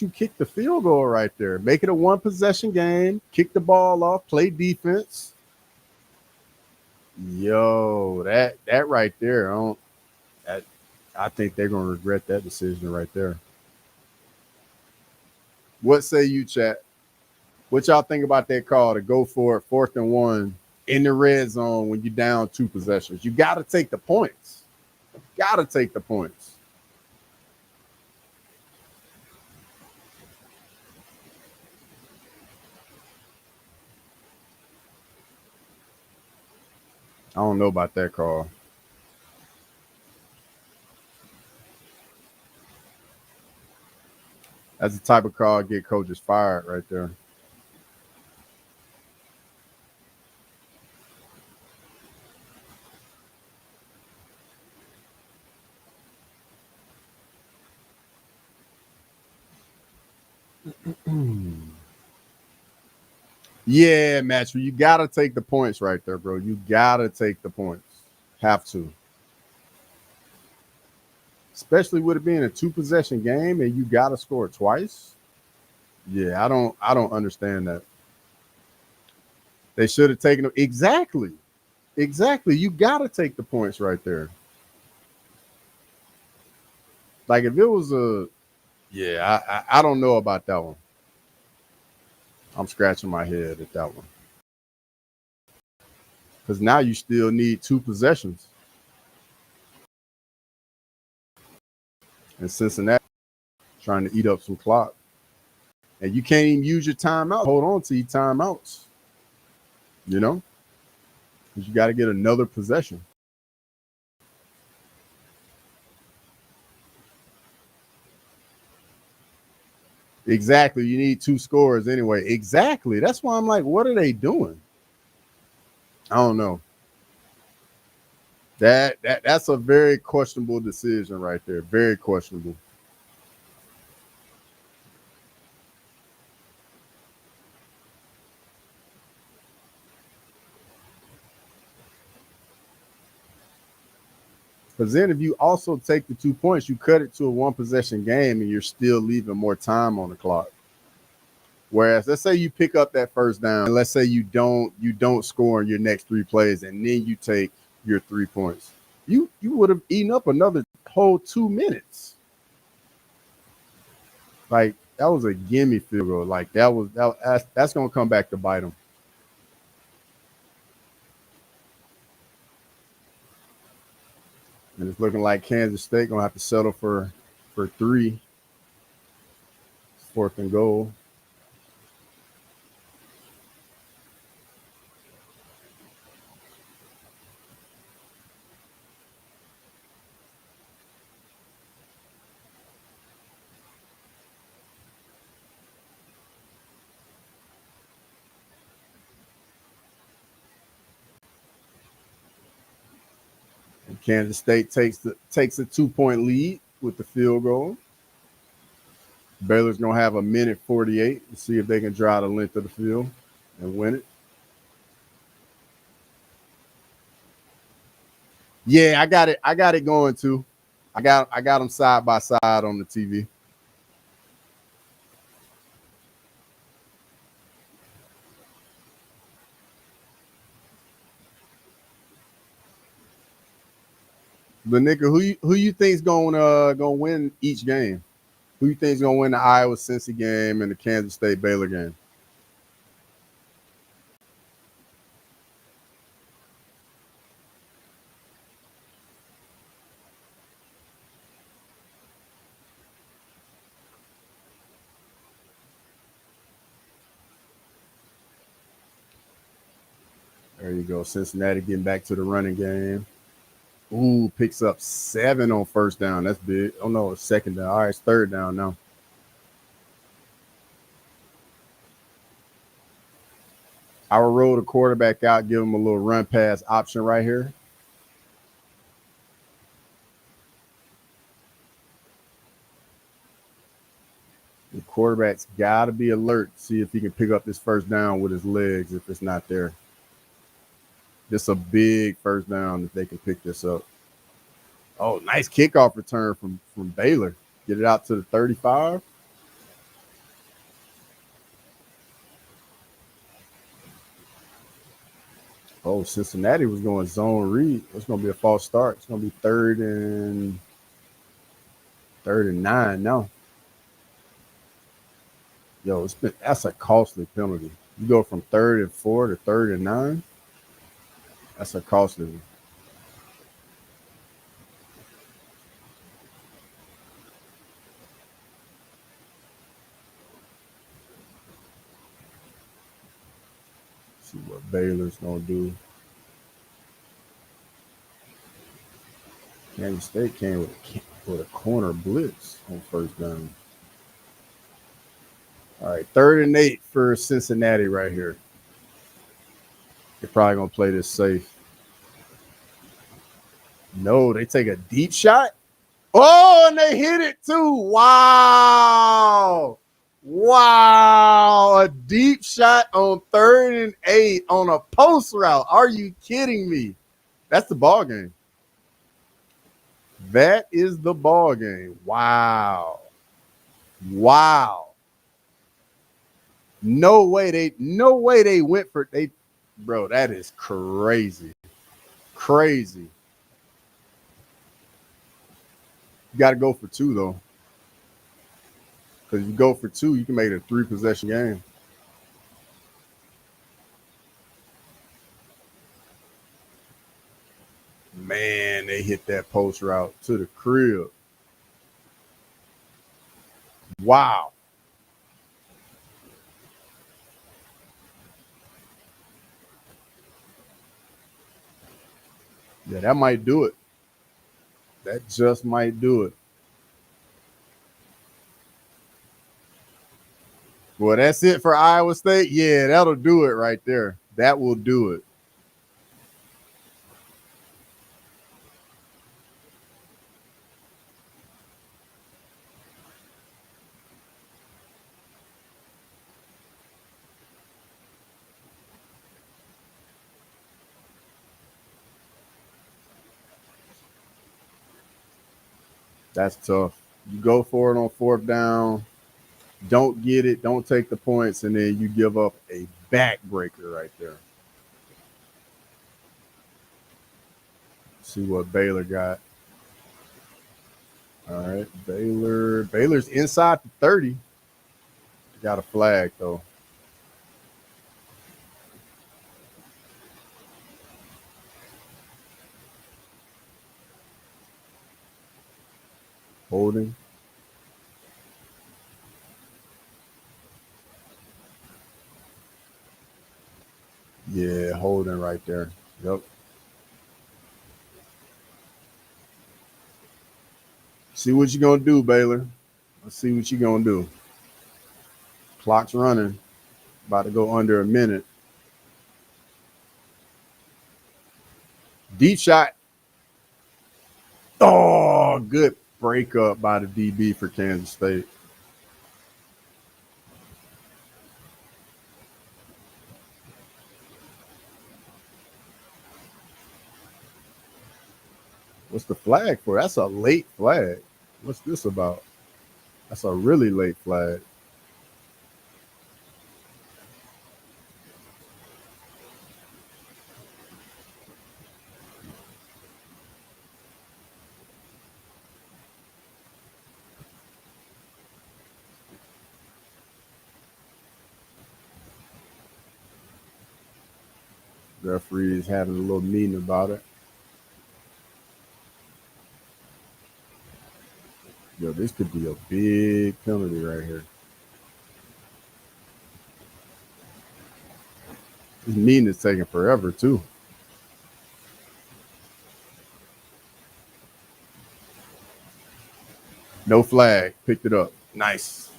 you kick the field goal right there? Make it a one possession game, kick the ball off, play defense. Yo, that right there, I think they're gonna regret that decision right there. What say you, chat? What y'all think about that call to go for it, 4th and 1 in the red zone when you're down 2 possessions? You got to take the points. Got to take the points. I don't know about that call. That's the type of call get coaches fired right there. Yeah, Matthew, you got to take the points right there, bro. You got to take the points. Have to. Especially with it being a 2 possession game and you got to score twice. Yeah, I don't understand that. They should have taken them. Exactly. You got to take the points right there. Like if it was I don't know about that one. I'm scratching my head at that one. Because now you still need 2 possessions. And Cincinnati trying to eat up some clock. And you can't even use your timeout. Hold on to your timeouts. You know? Because you got to get another possession. Exactly. You need 2 scores anyway. Exactly. That's why I'm like, what are they doing? I don't know. That's a very questionable decision right there. Very questionable. Because then if you also take the 2 points, you cut it to a 1 possession game and you're still leaving more time on the clock. Whereas let's say you pick up that first down, and let's say you don't score in your next 3 plays, and then you take your 3 points. You would have eaten up another whole 2 minutes. Like that was a gimme field goal. Like that's gonna come back to bite them. And it's looking like Kansas State gonna have to settle for 3. 4th and goal. And Kansas State takes a 2-point lead with the field goal. Baylor's gonna have a minute 48 to see if they can drive the length of the field and win it. Yeah, I got it. I got it going too. I got them side by side on the TV. But nigga, who you think's gonna win each game? Who you think's gonna win the Iowa Cincy game and the Kansas State Baylor game? There you go. Cincinnati getting back to the running game. Ooh, picks up 7 on first down. That's big. Oh no, it's second down. All right, it's third down now. I will roll the quarterback out, give him a little run pass option right here. The quarterback's got to be alert, see if he can pick up this first down with his legs if it's not there. This a big first down if they can pick this up. Oh, nice kickoff return from Baylor. Get it out to the 35. Oh, Cincinnati was going zone read. It's going to be a false start. It's going to be third and 9 now. Yo, that's a costly penalty. You go from 3rd and 4 to 3rd and 9. That's a costly one. See what Baylor's gonna do. Kansas State came with a corner blitz on first down. All right, 3rd and 8 for Cincinnati right here. They're probably gonna play this safe. No, they take a deep shot. Oh, and they hit it too. Wow. Wow. A deep shot on 3rd and 8 on a post route. Are you kidding me? That's the ball game. That is the ball game. Wow. Wow. No way they went for they bro, that is crazy. Crazy. You got to go for 2 though. Because you go for 2, you can make it a 3-possession game. Man, they hit that post route to the crib. Wow. Yeah, that might do it. That just might do it. Well, that's it for Iowa State. Yeah, that'll do it right there. That will do it. That's tough. You go for it on 4th down, don't get it, don't take the points, and then you give up a backbreaker right there. See what Baylor got. All right, Baylor's inside the 30. Got a flag though. Holding. Yeah, holding right there. Yep. See what you gonna do, Baylor. Let's see what you gonna do. Clock's running. About to go under a minute. Deep shot. Oh, good breakup by the DB for Kansas State. What's the flag for? That's a late flag. What's this about? That's a really late flag. Referee is having a little meeting about it. Yo, this could be a big penalty right here. This meeting is taking forever too. No flag. Picked it up. Nice.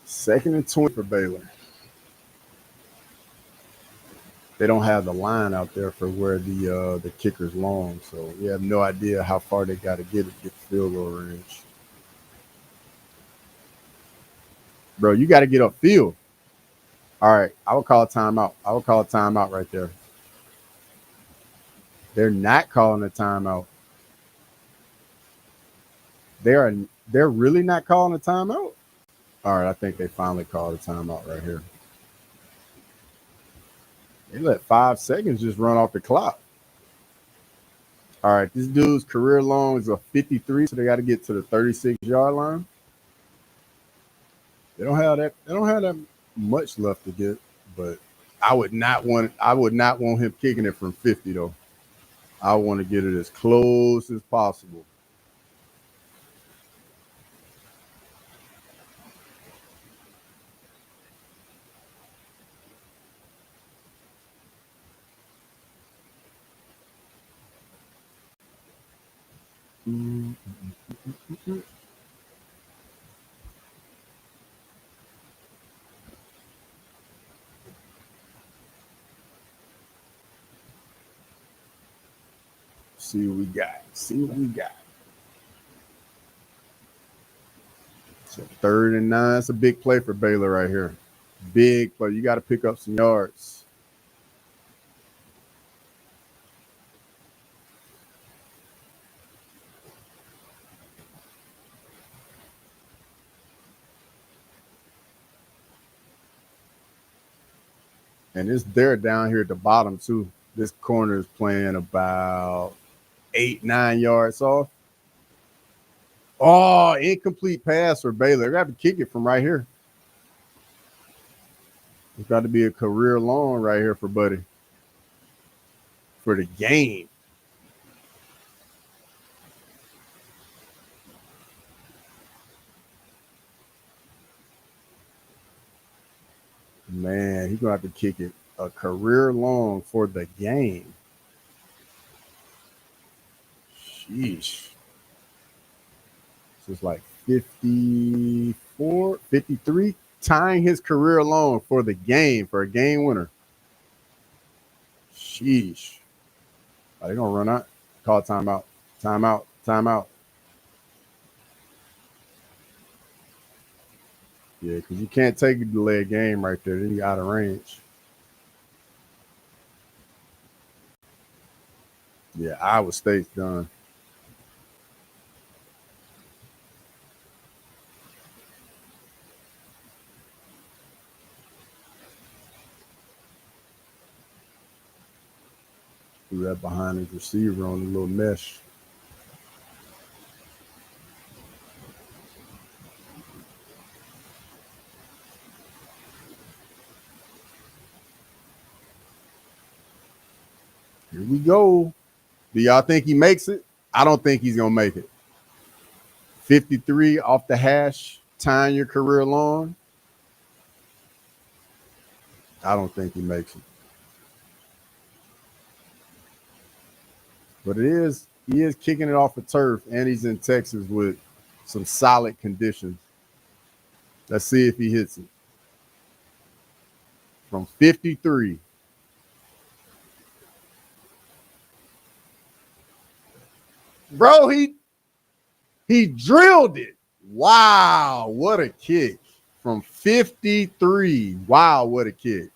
2nd and 20 for Baylor. They don't have the line out there for where the kicker's long, so we have no idea how far they got to get the field goal range. Bro, you got to get upfield. All right, I would call a timeout. I would call a timeout right there. They're not calling a timeout. They're really not calling a timeout? All right, I think they finally called a timeout right here. They let 5 seconds just run off the clock. All right, this dude's career long is a 53, so they got to get to the 36-yard line. They don't have that much left to get, but I would not want him kicking it from 50 though. I want to get it as close as possible. See what we got. So 3rd and 9. It's a big play for Baylor right here. Big play. You got to pick up some yards. And they're down here at the bottom too. This corner is playing about 8-9 yards off. Oh, incomplete pass for Baylor. They got to kick it from right here. It's got to be a career long right here for Buddy. For the game. Man, he's going to have to kick it a career long for the game. Sheesh. This is like 54, 53, tying his career long for the game, for a game winner. Sheesh. Are they going to run out? Call timeout. Timeout. Yeah, because you can't take a delayed game right there. Then you're out of range. Yeah, Iowa State's done. Threw that behind his receiver on the little mesh. Here we go. Do y'all think he makes it? I don't think he's going to make it. 53 off the hash, tying your career long. I don't think he makes it. But he is kicking it off the turf, and he's in Texas with some solid conditions. Let's see if he hits it. From 53. Bro, he drilled it. Wow, what a kick. From 53. Wow, what a kick.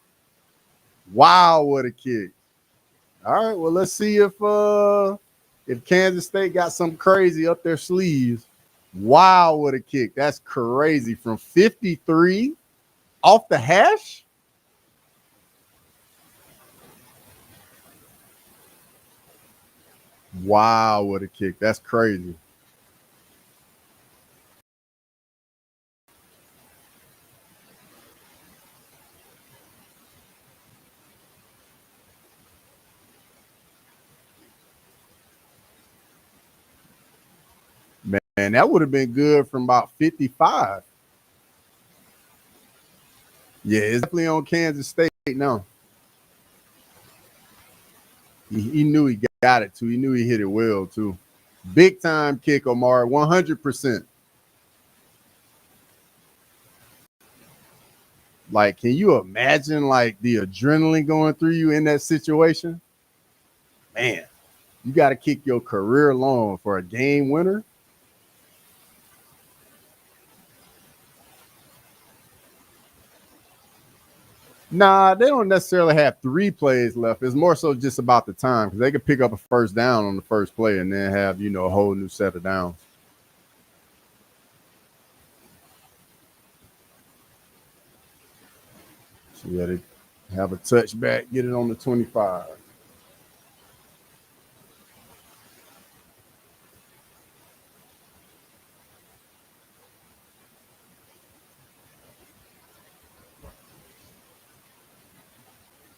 Wow, what a kick. All right, well, let's see if Kansas State got something crazy up their sleeves. Wow, what a kick. That's crazy. From 53 off the hash? Wow, what a kick. That's crazy. Man, that would have been good from about 55. Yeah, it's definitely on Kansas State now. He knew he got it, too. He knew he hit it well, too. Big time kick, Omar, 100%. Like, can you imagine like the adrenaline going through you in that situation? Man, you got to kick your career long for a game winner. Nah, they don't necessarily have 3 plays left. It's more so just about the time because they could pick up a first down on the first play and then have, a whole new set of downs. So, yeah, they have a touchback, get it on the 25.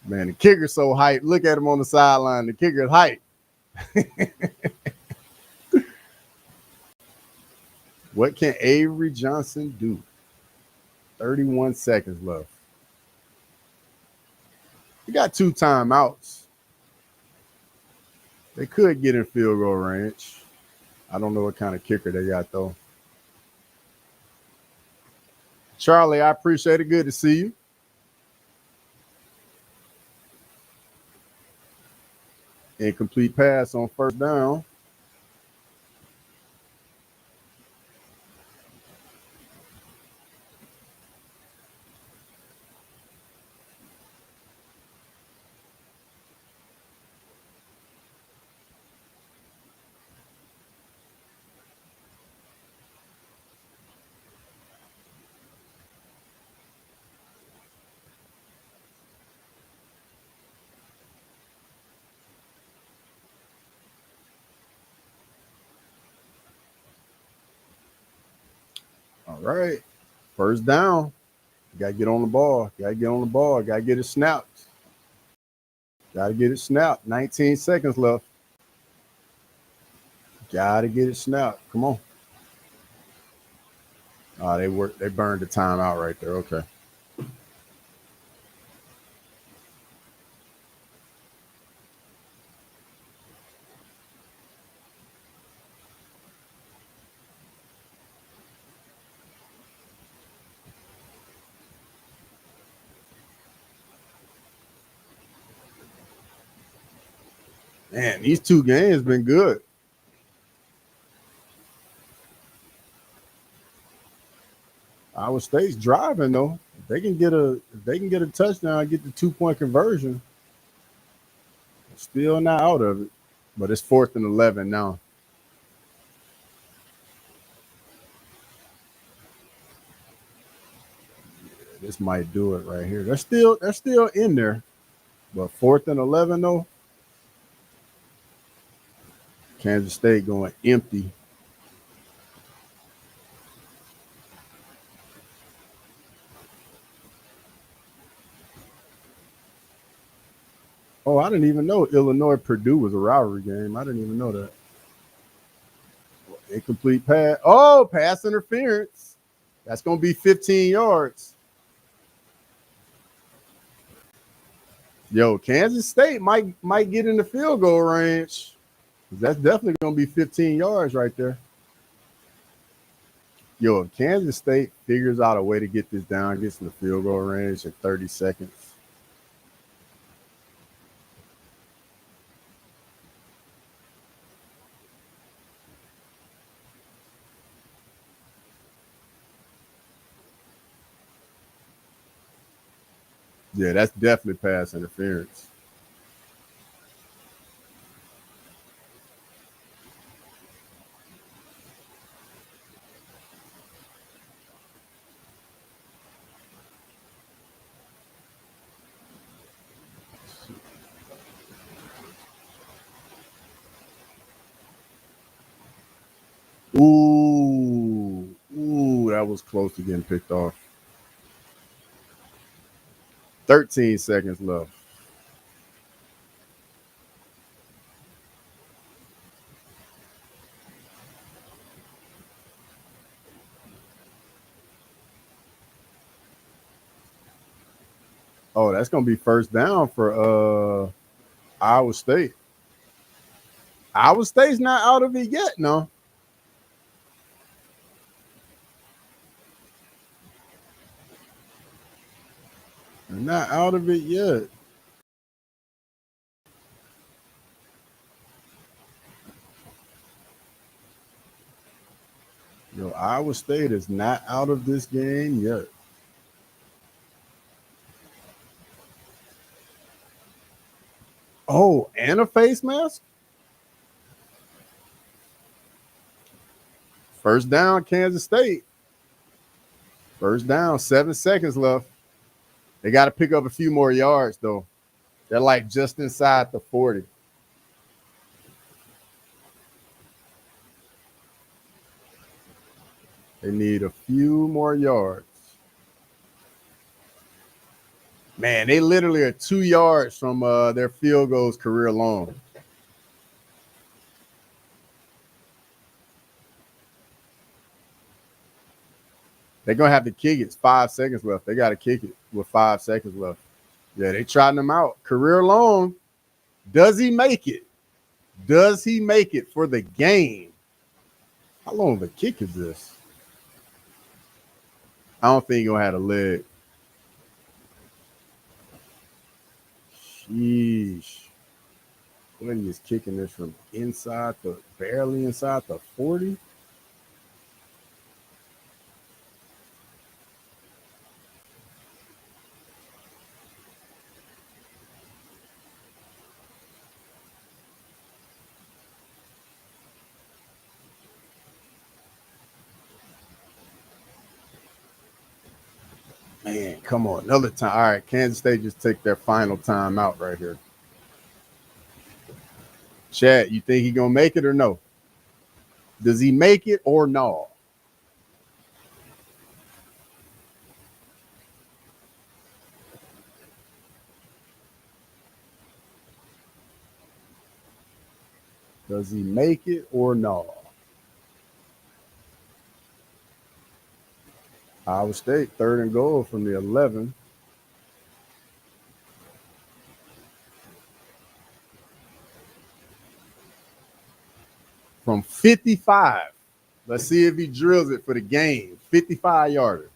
Man, the kicker's so hyped. Look at him on the sideline. The kicker's hyped. What can Avery Johnson do? 31 seconds left. We got 2 timeouts. They could get in field goal range. I don't know what kind of kicker they got, though. Charlie, I appreciate it. Good to see you. Incomplete pass on first down. All right. First down. You got to get on the ball. Got to get on the ball. Got to get it snapped. Got to get it snapped. 19 seconds left. Got to get it snapped. Come on. Oh, they burned the timeout right there. Okay. Man, these 2 games been good. Iowa State's driving though. If they can get a touchdown, get the 2-point conversion. Still not out of it, but it's 4th and 11 now. Yeah, this might do it right here. They're still in there, but 4th and 11 though. Kansas State going empty. Oh, I didn't even know Illinois Purdue was a rivalry game. I didn't even know that. Incomplete pass. Oh, pass interference. That's going to be 15 yards. Yo, Kansas State might get in the field goal range. That's definitely going to be 15 yards right there. Yo, if Kansas State figures out a way to get this down, gets in the field goal range in 30 seconds. Yeah, that's definitely pass interference. Ooh, that was close to getting picked off. 13 seconds left. Oh, that's gonna be first down for Iowa State. Iowa State's not out of it yet, no. They're not out of it yet. Yo, Iowa State is not out of this game yet. Oh, and a face mask? First down, Kansas State. First down, 7 seconds left. They got to pick up a few more yards, though. They're like just inside the 40. They need a few more yards. Man, they literally are 2 yards from their field goals career long. They're going to have to kick it. It's 5 seconds left. They got to kick it with 5 seconds left. Yeah, they trotting him out. Career long. Does he make it? Does he make it for the game? How long of a kick is this? I don't think he's going to have a leg. Sheesh. Buddy is kicking this from inside the, barely inside the 40. Man, come on. Another time. All right, Kansas State just take their final time out right here. Chad, you think he going to make it or no? Does he make it or no? Does he make it or no? Iowa State, 3rd and goal from the 11. From 55. Let's see if he drills it for the game. 55-yarder.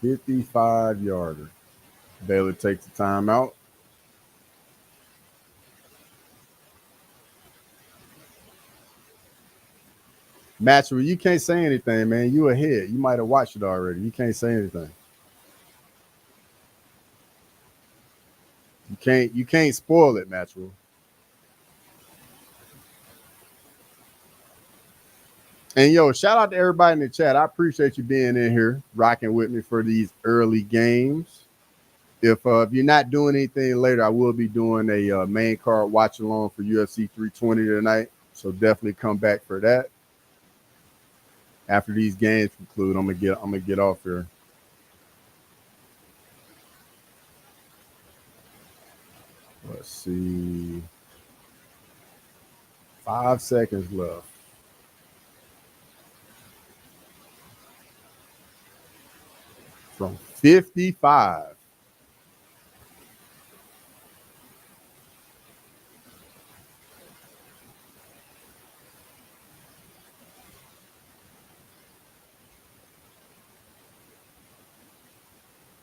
$55. Baylor takes the timeout. Maxwell, you can't say anything, man. You ahead. You might have watched it already. You can't say anything. You can't spoil it, Maxwell. And yo, shout out to everybody in the chat. I appreciate you being in here, rocking with me for these early games. If you're not doing anything later, I will be doing a main card watch along for UFC 320 tonight. So definitely come back for that. After these games conclude, I'm gonna get off here. Let's see. 5 seconds left. From 55.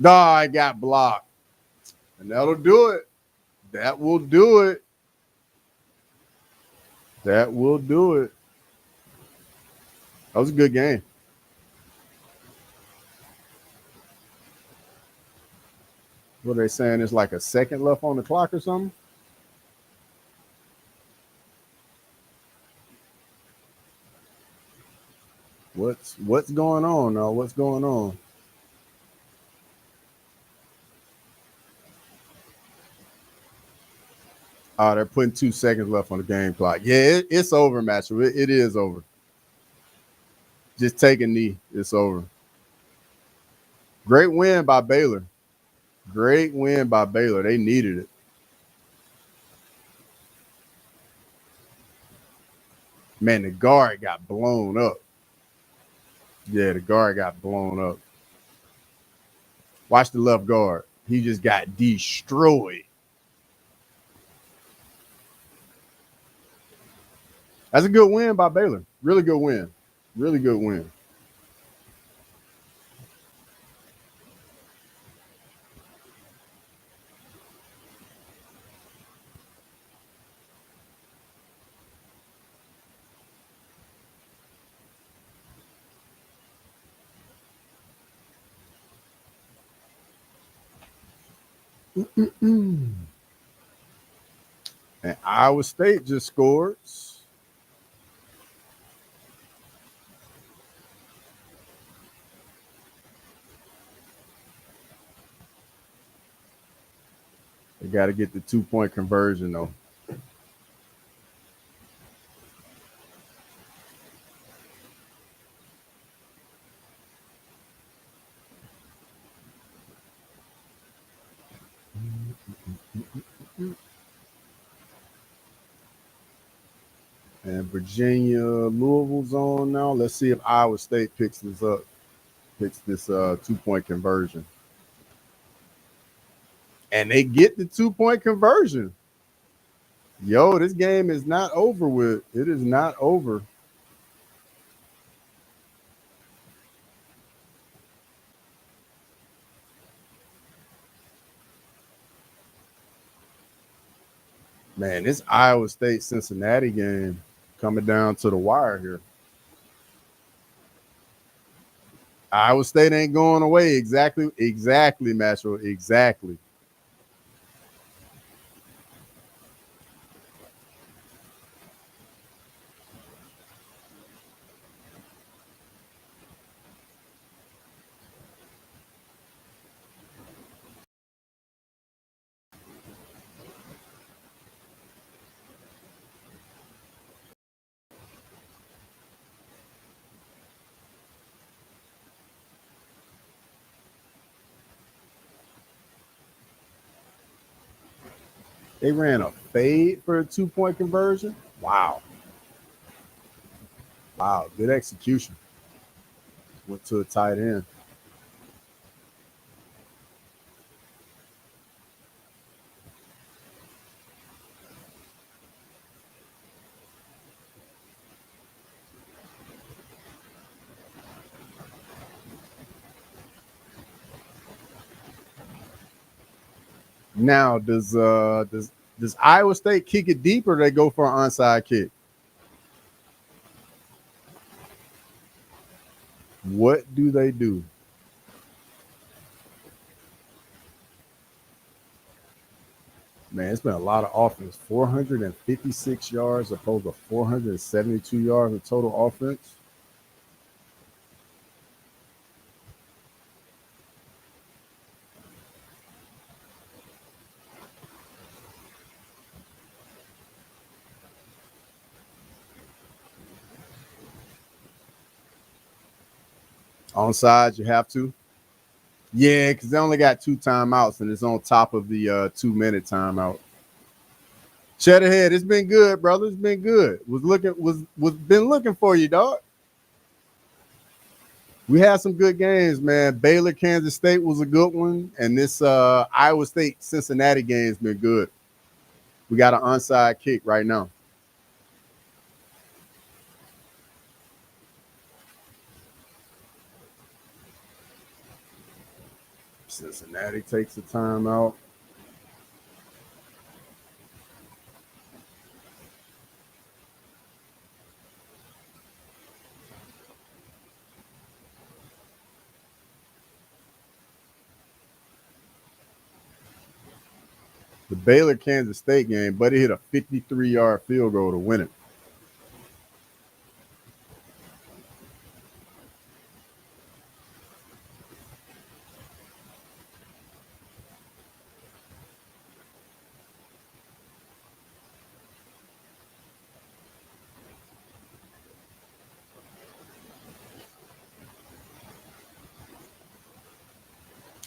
No, I got blocked. And that'll do it. That will do it. That will do it. That was a good game. What are they saying? It's like a second left on the clock or something? What's going on now? What's going on? Oh, they're putting 2 seconds left on the game clock. Yeah, it's over, Matthew. It is over. Just take a knee. It's over. Great win by Baylor. Great win by Baylor. They needed it. Man, the guard got blown up. Yeah, the guard got blown up. Watch the left guard. He just got destroyed. That's a good win by Baylor. Really good win. Really good win. And Iowa State just scored. They got to get the 2-point conversion, though. And Virginia, Louisville's on now. Let's see if Iowa State picks this up, picks this 2-point conversion. And they get the 2-point conversion. Yo, this game is not over with. It is not over. Man, this Iowa State Cincinnati game coming down to the wire here. Iowa State ain't going away. Exactly, Mastro. Exactly. They ran a fade for a 2-point conversion. Wow. Wow. Good execution. Went to a tight end. Now, does Iowa State kick it deep or they go for an onside kick? What do they do? Man, it's been a lot of offense. 456 yards opposed to 472 yards of total offense. Onside, you have to. Yeah, because they only got 2 timeouts and it's on top of the 2-minute timeout. Cheddarhead, it's been good, brother. It's been good. Was been looking for you, dog. We had some good games, man. Baylor, Kansas State was a good one, and this Iowa State, Cincinnati game's been good. We got an onside kick right now. Cincinnati takes the timeout. The Baylor Kansas State game, Buddy hit a 53-yard field goal to win it.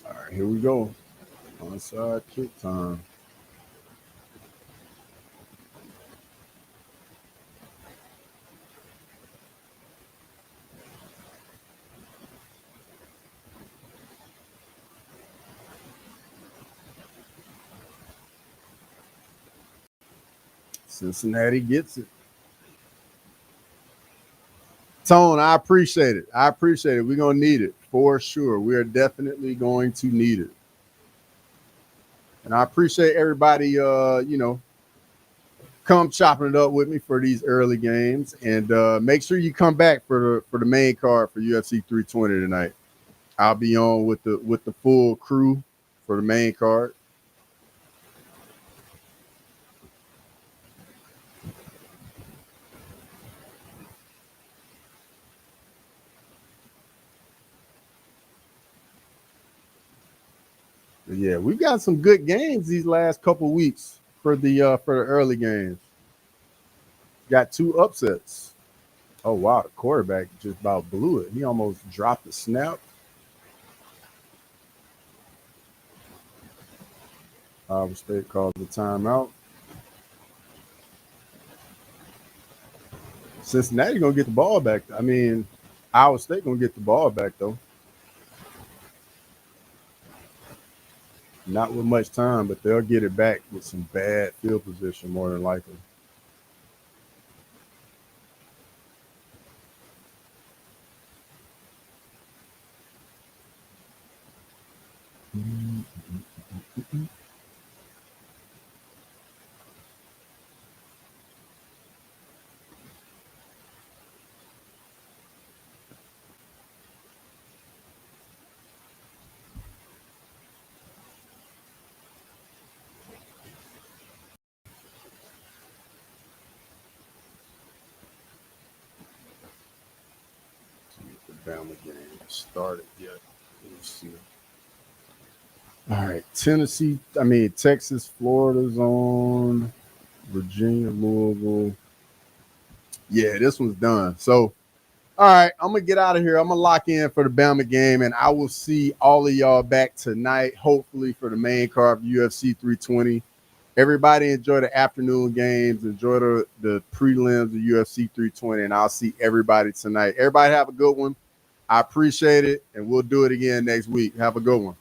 All right, here we go. Onside kick time. Cincinnati gets it. Tone, I appreciate it. I appreciate it. We're gonna need it for sure. We are definitely going to need it. And I appreciate everybody come chopping it up with me for these early games. And make sure you come back for the main card for UFC 320 tonight. I'll be on with the full crew for the main card. But yeah, we've got some good games these last couple weeks for the early games. Got 2 upsets. Oh wow, the quarterback just about blew it. He almost dropped the snap. Iowa State called the timeout. Cincinnati gonna get the ball back. I mean, Iowa State gonna get the ball back though. Not with much time, but they'll get it back with some bad field position more than likely. The Bama game started yet. Let's see. All right, Texas, Florida's on. Virginia, Louisville. Yeah, this one's done. So, all right, I'm gonna get out of here. I'm gonna lock in for the Bama game, and I will see all of y'all back tonight, hopefully for the main card of UFC 320. Everybody enjoy the afternoon games, enjoy the prelims of UFC 320, and I'll see everybody tonight. Everybody have a good one. I appreciate it, and we'll do it again next week. Have a good one.